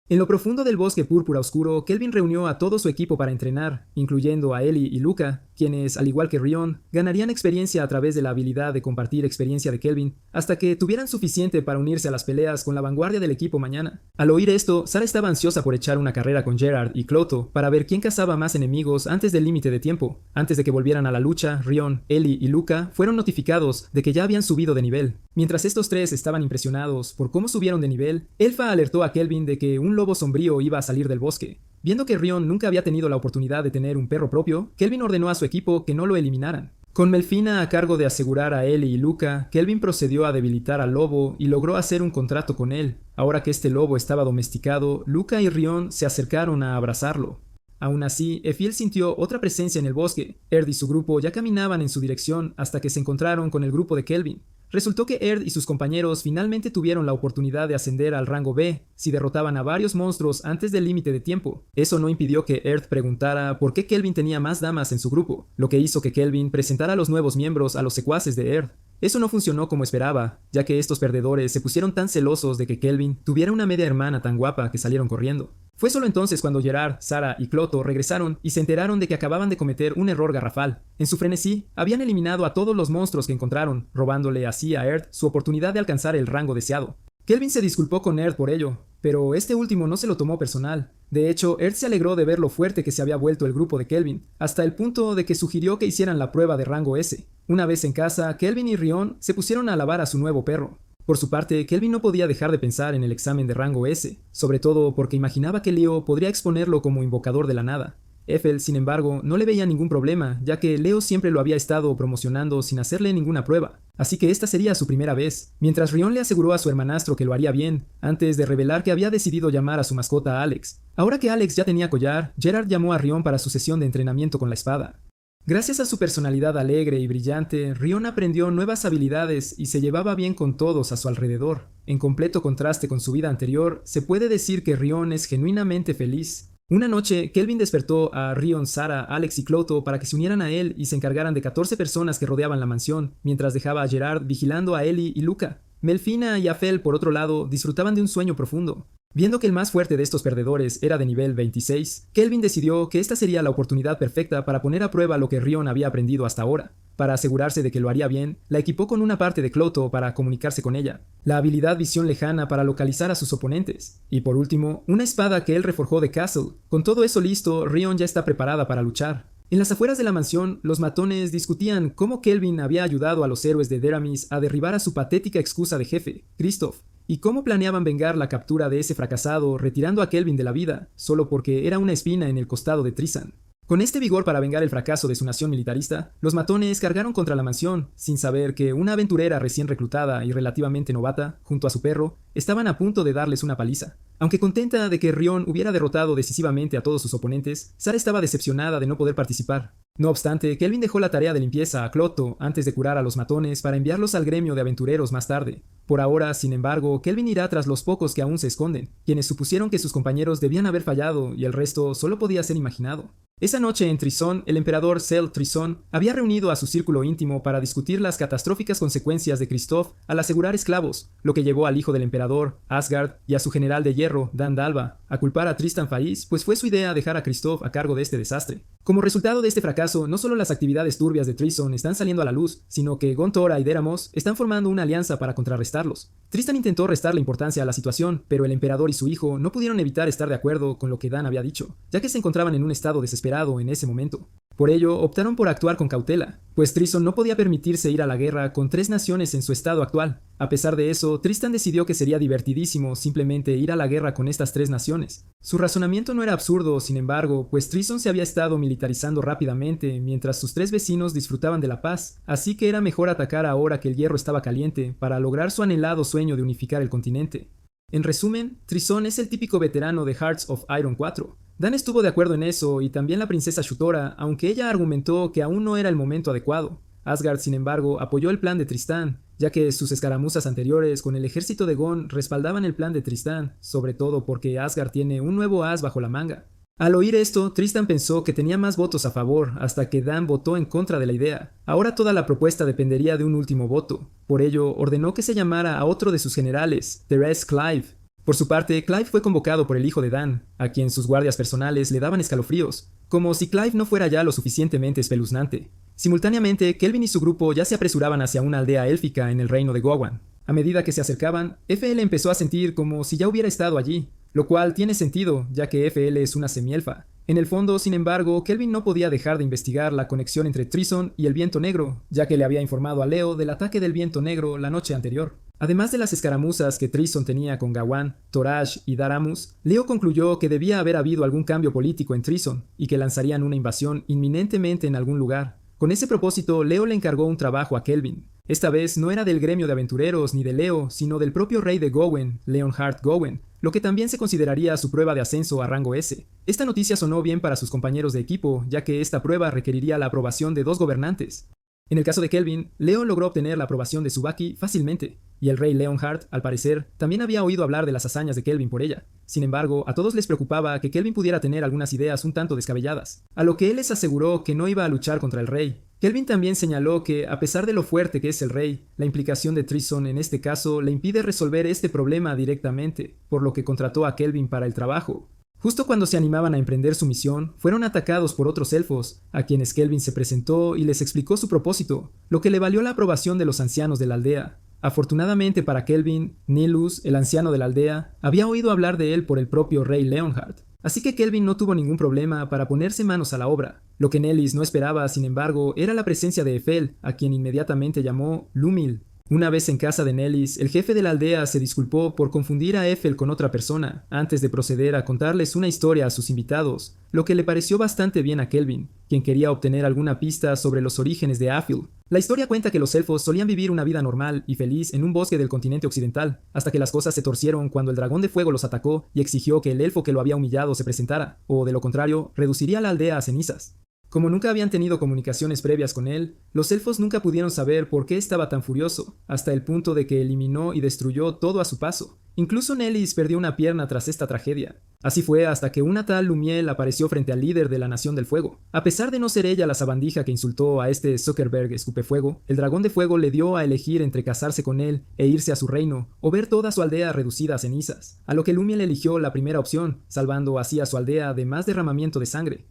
En lo profundo del bosque púrpura oscuro, Kelvin reunió a todo su equipo para entrenar, incluyendo a Ellie y Luca, quienes, al igual que Rion, ganarían experiencia a través de la habilidad de compartir experiencia de Kelvin, hasta que tuvieran suficiente para unirse a las peleas con la vanguardia del equipo mañana. Al oír esto, Sara estaba ansiosa por echar una carrera con Gerard y Cloto para ver quién cazaba más enemigos antes del límite de tiempo. Antes de que volvieran a la lucha, Rion, Ellie y Luca fueron notificados de que ya habían subido de nivel. Mientras estos tres estaban impresionados por cómo subieron de nivel, Elfa alertó a Kelvin de que un lobo sombrío iba a salir del bosque. Viendo que Rion nunca había tenido la oportunidad de tener un perro propio, Kelvin ordenó a su equipo que no lo eliminaran. Con Melfina a cargo de asegurar a Ellie y Luca, Kelvin procedió a debilitar al lobo y logró hacer un contrato con él. Ahora que este lobo estaba domesticado, Luca y Rion se acercaron a abrazarlo. Aún así, Efiel sintió otra presencia en el bosque. Erd y su grupo ya caminaban en su dirección hasta que se encontraron con el grupo de Kelvin. Resultó que Erd y sus compañeros finalmente tuvieron la oportunidad de ascender al rango B si derrotaban a varios monstruos antes del límite de tiempo. Eso no impidió que Erd preguntara por qué Kelvin tenía más damas en su grupo, lo que hizo que Kelvin presentara a los nuevos miembros a los secuaces de Erd. Eso no funcionó como esperaba, ya que estos perdedores se pusieron tan celosos de que Kelvin tuviera una media hermana tan guapa que salieron corriendo. Fue solo entonces cuando Gerard, Sara y Cloto regresaron y se enteraron de que acababan de cometer un error garrafal. En su frenesí, habían eliminado a todos los monstruos que encontraron, robándole así a Erd su oportunidad de alcanzar el rango deseado. Kelvin se disculpó con Erd por ello, pero este último no se lo tomó personal. De hecho, Erd se alegró de ver lo fuerte que se había vuelto el grupo de Kelvin, hasta el punto de que sugirió que hicieran la prueba de rango S. Una vez en casa, Kelvin y Rion se pusieron a lavar a su nuevo perro. Por su parte, Kelvin no podía dejar de pensar en el examen de rango S, sobre todo porque imaginaba que Leo podría exponerlo como invocador de la nada. Ethel, sin embargo, no le veía ningún problema, ya que Leo siempre lo había estado promocionando sin hacerle ninguna prueba, así que esta sería su primera vez, mientras Rion le aseguró a su hermanastro que lo haría bien, antes de revelar que había decidido llamar a su mascota Alex. Ahora que Alex ya tenía collar, Gerard llamó a Rion para su sesión de entrenamiento con la espada. Gracias a su personalidad alegre y brillante, Rion aprendió nuevas habilidades y se llevaba bien con todos a su alrededor. En completo contraste con su vida anterior, se puede decir que Rion es genuinamente feliz. Una noche, Kelvin despertó a Rion, Sarah, Alex y Cloto para que se unieran a él y se encargaran de 14 personas que rodeaban la mansión, mientras dejaba a Gerard vigilando a Ellie y Luca. Melfina y Afel, por otro lado, disfrutaban de un sueño profundo. Viendo que el más fuerte de estos perdedores era de nivel 26, Kelvin decidió que esta sería la oportunidad perfecta para poner a prueba lo que Rion había aprendido hasta ahora. Para asegurarse de que lo haría bien, la equipó con una parte de Cloto para comunicarse con ella, la habilidad Visión Lejana para localizar a sus oponentes, y por último, una espada que él reforjó de Castle. Con todo eso listo, Rion ya está preparada para luchar. En las afueras de la mansión, los matones discutían cómo Kelvin había ayudado a los héroes de Deramis a derribar a su patética excusa de jefe, Christoph, y cómo planeaban vengar la captura de ese fracasado retirando a Kelvin de la vida, solo porque era una espina en el costado de Tristan. Con este vigor para vengar el fracaso de su nación militarista, los matones cargaron contra la mansión, sin saber que una aventurera recién reclutada y relativamente novata, junto a su perro, estaban a punto de darles una paliza. Aunque contenta de que Rion hubiera derrotado decisivamente a todos sus oponentes, Sarah estaba decepcionada de no poder participar. No obstante, Kelvin dejó la tarea de limpieza a Cloto antes de curar a los matones para enviarlos al gremio de aventureros más tarde. Por ahora, sin embargo, Kelvin irá tras los pocos que aún se esconden, quienes supusieron que sus compañeros debían haber fallado y el resto solo podía ser imaginado. Esa noche en Trison, el emperador Cel Trison había reunido a su círculo íntimo para discutir las catastróficas consecuencias de Christoph al asegurar esclavos, lo que llevó al hijo del emperador, Asgard, y a su general de hierro, Dan Dalva, a culpar a Tristan Faiz, pues fue su idea dejar a Christoph a cargo de este desastre. Como resultado de este fracaso, no solo las actividades turbias de Trison están saliendo a la luz, sino que Gontora y Deramos están formando una alianza para contrarrestarlos. Tristan intentó restarle importancia a la situación, pero el emperador y su hijo no pudieron evitar estar de acuerdo con lo que Dan había dicho, ya que se encontraban en un estado desesperado en ese momento. Por ello, optaron por actuar con cautela, pues Trison no podía permitirse ir a la guerra con 3 naciones en su estado actual. A pesar de eso, Tristan decidió que sería divertidísimo simplemente ir a la guerra con estas 3 naciones. Su razonamiento no era absurdo, sin embargo, pues Trison se había estado militarizando rápidamente mientras sus 3 vecinos disfrutaban de la paz, así que era mejor atacar ahora que el hierro estaba caliente para lograr su anhelado sueño de unificar el continente. En resumen, Trison es el típico veterano de Hearts of Iron 4. Dan estuvo de acuerdo en eso y también la princesa Shutora, aunque ella argumentó que aún no era el momento adecuado. Asgard, sin embargo, apoyó el plan de Tristán, ya que sus escaramuzas anteriores con el ejército de Gon respaldaban el plan de Tristán, sobre todo porque Asgard tiene un nuevo as bajo la manga. Al oír esto, Tristan pensó que tenía más votos a favor, hasta que Dan votó en contra de la idea. Ahora toda la propuesta dependería de un último voto. Por ello, ordenó que se llamara a otro de sus generales, Therese Clive. Por su parte, Clive fue convocado por el hijo de Dan, a quien sus guardias personales le daban escalofríos, como si Clive no fuera ya lo suficientemente espeluznante. Simultáneamente, Kelvin y su grupo ya se apresuraban hacia una aldea élfica en el reino de Gowan. A medida que se acercaban, FL empezó a sentir como si ya hubiera estado allí, lo cual tiene sentido, ya que FL es una semielfa. En el fondo, sin embargo, Kelvin no podía dejar de investigar la conexión entre Trison y el Viento Negro, ya que le había informado a Leo del ataque del Viento Negro la noche anterior. Además de las escaramuzas que Trison tenía con Gawain, Torash y Daramus, Leo concluyó que debía haber habido algún cambio político en Trison y que lanzarían una invasión inminentemente en algún lugar. Con ese propósito, Leo le encargó un trabajo a Kelvin. Esta vez no era del gremio de aventureros ni de Leo, sino del propio rey de Gowen, Leonhard Gowen, lo que también se consideraría su prueba de ascenso a rango S. Esta noticia sonó bien para sus compañeros de equipo, ya que esta prueba requeriría la aprobación de 2 gobernantes. En el caso de Kelvin, Leo logró obtener la aprobación de Tsubaki fácilmente, y el rey Leonhard, al parecer, también había oído hablar de las hazañas de Kelvin por ella. Sin embargo, a todos les preocupaba que Kelvin pudiera tener algunas ideas un tanto descabelladas, a lo que él les aseguró que no iba a luchar contra el rey. Kelvin también señaló que, a pesar de lo fuerte que es el rey, la implicación de Trison en este caso le impide resolver este problema directamente, por lo que contrató a Kelvin para el trabajo. Justo cuando se animaban a emprender su misión, fueron atacados por otros elfos, a quienes Kelvin se presentó y les explicó su propósito, lo que le valió la aprobación de los ancianos de la aldea. Afortunadamente para Kelvin, Nilus, el anciano de la aldea, había oído hablar de él por el propio rey Leonhard, así que Kelvin no tuvo ningún problema para ponerse manos a la obra. Lo que Nellis no esperaba, sin embargo, era la presencia de Eiffel, a quien inmediatamente llamó Lumil. Una vez en casa de Nellis, el jefe de la aldea se disculpó por confundir a Ethel con otra persona, antes de proceder a contarles una historia a sus invitados, lo que le pareció bastante bien a Kelvin, quien quería obtener alguna pista sobre los orígenes de Afield. La historia cuenta que los elfos solían vivir una vida normal y feliz en un bosque del continente occidental, hasta que las cosas se torcieron cuando el dragón de fuego los atacó y exigió que el elfo que lo había humillado se presentara, o de lo contrario, reduciría la aldea a cenizas. Como nunca habían tenido comunicaciones previas con él, los elfos nunca pudieron saber por qué estaba tan furioso, hasta el punto de que eliminó y destruyó todo a su paso. Incluso Nellis perdió una pierna tras esta tragedia. Así fue hasta que una tal Lumiel apareció frente al líder de la Nación del Fuego. A pesar de no ser ella la sabandija que insultó a este Zuckerberg Escupefuego, el dragón de fuego le dio a elegir entre casarse con él e irse a su reino, o ver toda su aldea reducida a cenizas, a lo que Lumiel eligió la primera opción, salvando así a su aldea de más derramamiento de sangre.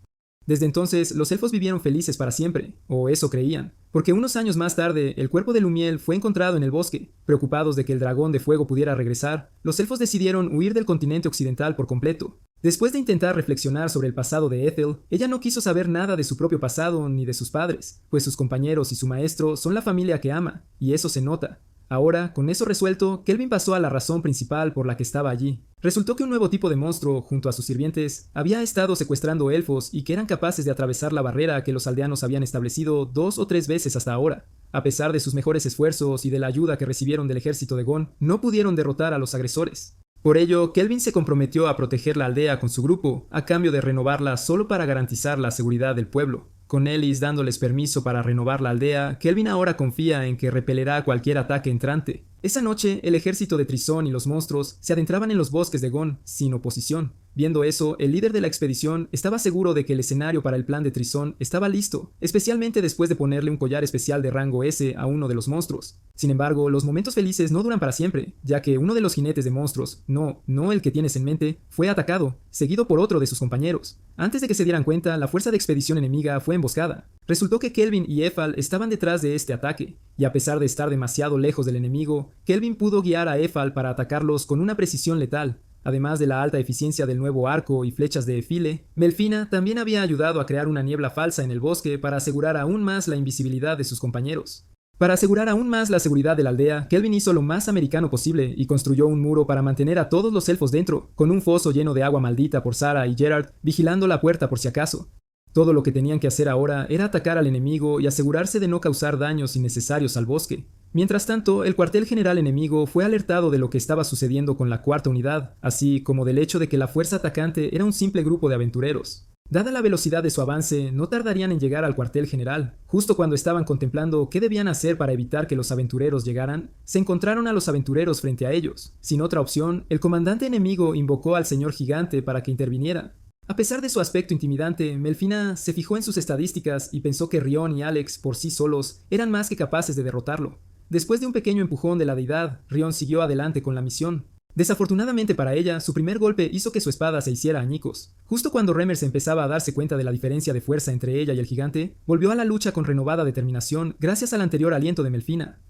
Desde entonces, los elfos vivieron felices para siempre, o eso creían, porque unos años más tarde, el cuerpo de Lumiel fue encontrado en el bosque. Preocupados de que el dragón de fuego pudiera regresar, los elfos decidieron huir del continente occidental por completo. Después de intentar reflexionar sobre el pasado de Ethel, ella no quiso saber nada de su propio pasado ni de sus padres, pues sus compañeros y su maestro son la familia que ama, y eso se nota. Ahora, con eso resuelto, Kelvin pasó a la razón principal por la que estaba allí. Resultó que un nuevo tipo de monstruo, junto a sus sirvientes, había estado secuestrando elfos y que eran capaces de atravesar la barrera que los aldeanos habían establecido 2 o 3 veces hasta ahora. A pesar de sus mejores esfuerzos y de la ayuda que recibieron del ejército de Gon, no pudieron derrotar a los agresores. Por ello, Kelvin se comprometió a proteger la aldea con su grupo, a cambio de renovarla solo para garantizar la seguridad del pueblo. Con Ellis dándoles permiso para renovar la aldea, Kelvin ahora confía en que repelerá cualquier ataque entrante. Esa noche, el ejército de Trizón y los monstruos se adentraban en los bosques de Gon, sin oposición. Viendo eso, el líder de la expedición estaba seguro de que el escenario para el plan de Trizón estaba listo, especialmente después de ponerle un collar especial de rango S a uno de los monstruos. Sin embargo, los momentos felices no duran para siempre, ya que uno de los jinetes de monstruos, no el que tienes en mente, fue atacado, seguido por otro de sus compañeros. Antes de que se dieran cuenta, la fuerza de expedición enemiga fue emboscada. Resultó que Kelvin y Ethel estaban detrás de este ataque, y a pesar de estar demasiado lejos del enemigo, Kelvin pudo guiar a Ethel para atacarlos con una precisión letal. Además de la alta eficiencia del nuevo arco y flechas de File, Melfina también había ayudado a crear una niebla falsa en el bosque para asegurar aún más la invisibilidad de sus compañeros. Para asegurar aún más la seguridad de la aldea, Kelvin hizo lo más americano posible y construyó un muro para mantener a todos los elfos dentro, con un foso lleno de agua maldita por Sarah y Gerard vigilando la puerta por si acaso. Todo lo que tenían que hacer ahora era atacar al enemigo y asegurarse de no causar daños innecesarios al bosque. Mientras tanto, el cuartel general enemigo fue alertado de lo que estaba sucediendo con la cuarta unidad, así como del hecho de que la fuerza atacante era un simple grupo de aventureros. Dada la velocidad de su avance, no tardarían en llegar al cuartel general. Justo cuando estaban contemplando qué debían hacer para evitar que los aventureros llegaran, se encontraron a los aventureros frente a ellos. Sin otra opción, el comandante enemigo invocó al señor gigante para que interviniera. A pesar de su aspecto intimidante, Melfina se fijó en sus estadísticas y pensó que Rion y Alex, por sí solos, eran más que capaces de derrotarlo. Después de un pequeño empujón de la deidad, Rion siguió adelante con la misión. Desafortunadamente para ella, su primer golpe hizo que su espada se hiciera añicos. Justo cuando Remers empezaba a darse cuenta de la diferencia de fuerza entre ella y el gigante, volvió a la lucha con renovada determinación gracias al anterior aliento de Melfina.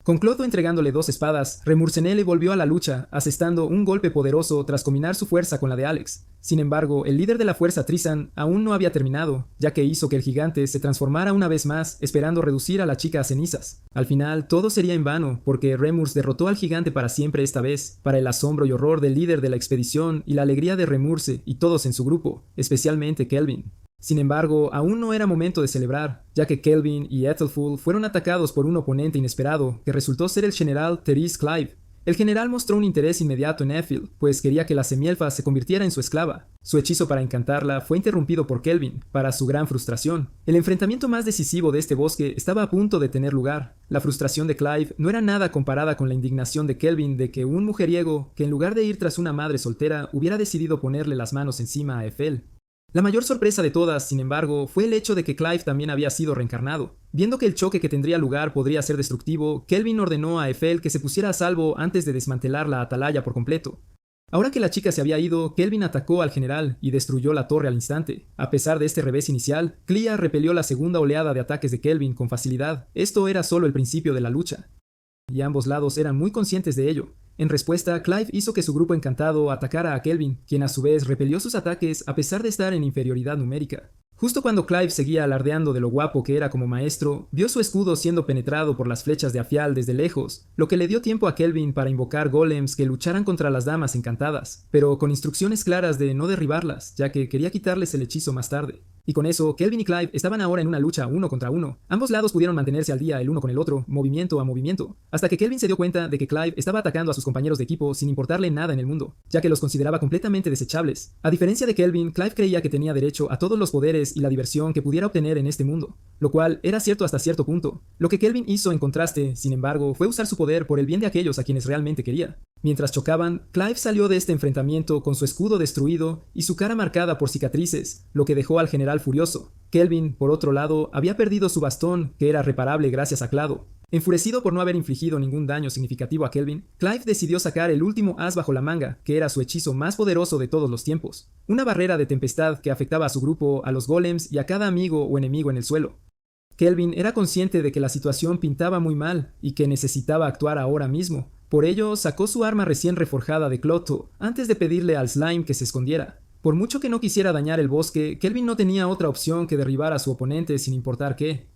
Con Clotho entregándole 2 espadas, Remursenele volvió a la lucha, asestando un golpe poderoso tras combinar su fuerza con la de Alex. Sin embargo, el líder de la fuerza Trizan aún no había terminado, ya que hizo que el gigante se transformara una vez más, esperando reducir a la chica a cenizas. Al final, todo sería en vano, porque Remurs derrotó al gigante para siempre esta vez, para el asombro y horror del líder de la expedición y la alegría de Remurse y todos en su grupo, especialmente Kelvin. Sin embargo, aún no era momento de celebrar, ya que Kelvin y Ethelful fueron atacados por un oponente inesperado, que resultó ser el general Therese Clive. El general mostró un interés inmediato en Ethel, pues quería que la semielfa se convirtiera en su esclava. Su hechizo para encantarla fue interrumpido por Kelvin, para su gran frustración. El enfrentamiento más decisivo de este bosque estaba a punto de tener lugar. La frustración de Clive no era nada comparada con la indignación de Kelvin de que un mujeriego, que en lugar de ir tras una madre soltera, hubiera decidido ponerle las manos encima a Ethel. La mayor sorpresa de todas, sin embargo, fue el hecho de que Clive también había sido reencarnado. Viendo que el choque que tendría lugar podría ser destructivo, Kelvin ordenó a Ethel que se pusiera a salvo antes de desmantelar la atalaya por completo. Ahora que la chica se había ido, Kelvin atacó al general y destruyó la torre al instante. A pesar de este revés inicial, Clea repelió la segunda oleada de ataques de Kelvin con facilidad. Esto era solo el principio de la lucha, y ambos lados eran muy conscientes de ello. En respuesta, Clive hizo que su grupo encantado atacara a Kelvin, quien a su vez repelió sus ataques a pesar de estar en inferioridad numérica. Justo cuando Clive seguía alardeando de lo guapo que era como maestro, vio su escudo siendo penetrado por las flechas de Afial desde lejos, lo que le dio tiempo a Kelvin para invocar golems que lucharan contra las damas encantadas, pero con instrucciones claras de no derribarlas, ya que quería quitarles el hechizo más tarde. Y con eso, Kelvin y Clive estaban ahora en una lucha uno contra uno. Ambos lados pudieron mantenerse al día el uno con el otro, movimiento a movimiento, hasta que Kelvin se dio cuenta de que Clive estaba atacando a sus compañeros de equipo sin importarle nada en el mundo, ya que los consideraba completamente desechables. A diferencia de Kelvin, Clive creía que tenía derecho a todos los poderes y la diversión que pudiera obtener en este mundo, lo cual era cierto hasta cierto punto. Lo que Kelvin hizo en contraste, sin embargo, fue usar su poder por el bien de aquellos a quienes realmente quería. Mientras chocaban, Clive salió de este enfrentamiento con su escudo destruido y su cara marcada por cicatrices, lo que dejó al general furioso. Kelvin, por otro lado, había perdido su bastón, que era reparable gracias a Clado. Enfurecido por no haber infligido ningún daño significativo a Kelvin, Clive decidió sacar el último as bajo la manga, que era su hechizo más poderoso de todos los tiempos. Una barrera de tempestad que afectaba a su grupo, a los golems y a cada amigo o enemigo en el suelo. Kelvin era consciente de que la situación pintaba muy mal y que necesitaba actuar ahora mismo. Por ello, sacó su arma recién reforjada de Clotho, antes de pedirle al Slime que se escondiera. Por mucho que no quisiera dañar el bosque, Kelvin no tenía otra opción que derribar a su oponente sin importar qué.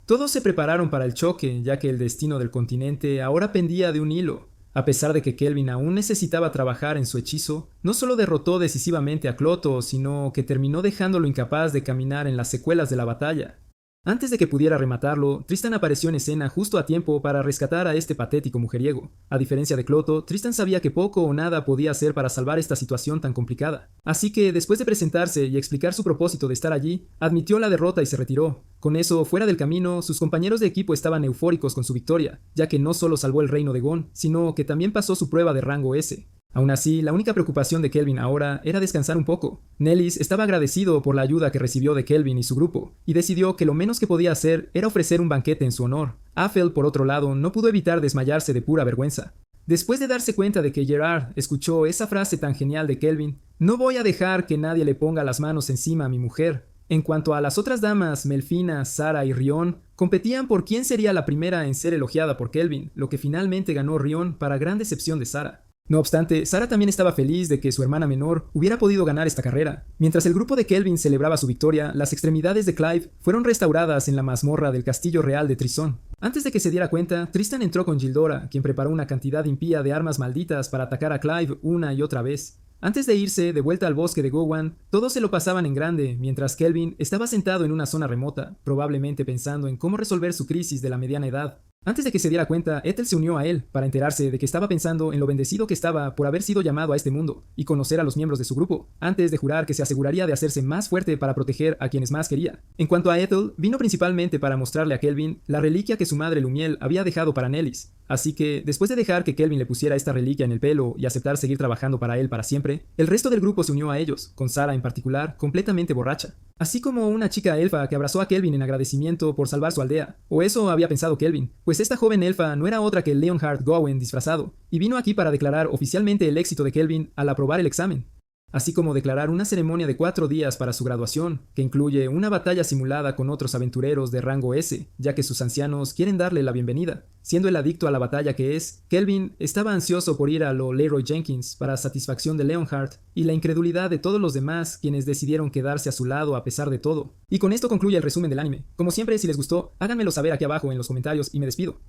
Todos se prepararon para el choque, ya que el destino del continente ahora pendía de un hilo. A pesar de que Kelvin aún necesitaba trabajar en su hechizo, no solo derrotó decisivamente a Clotho, sino que terminó dejándolo incapaz de caminar en las secuelas de la batalla. Antes de que pudiera rematarlo, Tristan apareció en escena justo a tiempo para rescatar a este patético mujeriego. A diferencia de Clotho, Tristan sabía que poco o nada podía hacer para salvar esta situación tan complicada. Así que, después de presentarse y explicar su propósito de estar allí, admitió la derrota y se retiró. Con eso, fuera del camino, sus compañeros de equipo estaban eufóricos con su victoria, ya que no solo salvó el reino de Gon, sino que también pasó su prueba de rango S. Aún así, la única preocupación de Kelvin ahora era descansar un poco. Nellis estaba agradecido por la ayuda que recibió de Kelvin y su grupo, y decidió que lo menos que podía hacer era ofrecer un banquete en su honor. Aphel, por otro lado, no pudo evitar desmayarse de pura vergüenza. Después de darse cuenta de que Gerard escuchó esa frase tan genial de Kelvin, «No voy a dejar que nadie le ponga las manos encima a mi mujer». En cuanto a las otras damas, Melfina, Sara y Rion, competían por quién sería la primera en ser elogiada por Kelvin, lo que finalmente ganó Rion para gran decepción de Sara. No obstante, Sara también estaba feliz de que su hermana menor hubiera podido ganar esta carrera. Mientras el grupo de Kelvin celebraba su victoria, las extremidades de Clive fueron restauradas en la mazmorra del castillo real de Trisón. Antes de que se diera cuenta, Tristan entró con Gildora, quien preparó una cantidad impía de armas malditas para atacar a Clive una y otra vez. Antes de irse de vuelta al bosque de Gowan, todos se lo pasaban en grande, mientras Kelvin estaba sentado en una zona remota, probablemente pensando en cómo resolver su crisis de la mediana edad. Antes de que se diera cuenta, Ethel se unió a él para enterarse de que estaba pensando en lo bendecido que estaba por haber sido llamado a este mundo y conocer a los miembros de su grupo, antes de jurar que se aseguraría de hacerse más fuerte para proteger a quienes más quería. En cuanto a Ethel, vino principalmente para mostrarle a Kelvin la reliquia que su madre Lumiel había dejado para Nellis. Así que, después de dejar que Kelvin le pusiera esta reliquia en el pelo y aceptar seguir trabajando para él para siempre, el resto del grupo se unió a ellos, con Sara en particular, completamente borracha. Así como una chica elfa que abrazó a Kelvin en agradecimiento por salvar su aldea. O eso había pensado Kelvin, pues esta joven elfa no era otra que Leonhard Gowen disfrazado, y vino aquí para declarar oficialmente el éxito de Kelvin al aprobar el examen. Así como declarar una ceremonia de 4 días para su graduación, que incluye una batalla simulada con otros aventureros de rango S, ya que sus ancianos quieren darle la bienvenida. Siendo el adicto a la batalla que es, Kelvin estaba ansioso por ir a lo Leroy Jenkins para satisfacción de Leonhard y la incredulidad de todos los demás quienes decidieron quedarse a su lado a pesar de todo. Y con esto concluye el resumen del anime. Como siempre, si les gustó, háganmelo saber aquí abajo en los comentarios y me despido.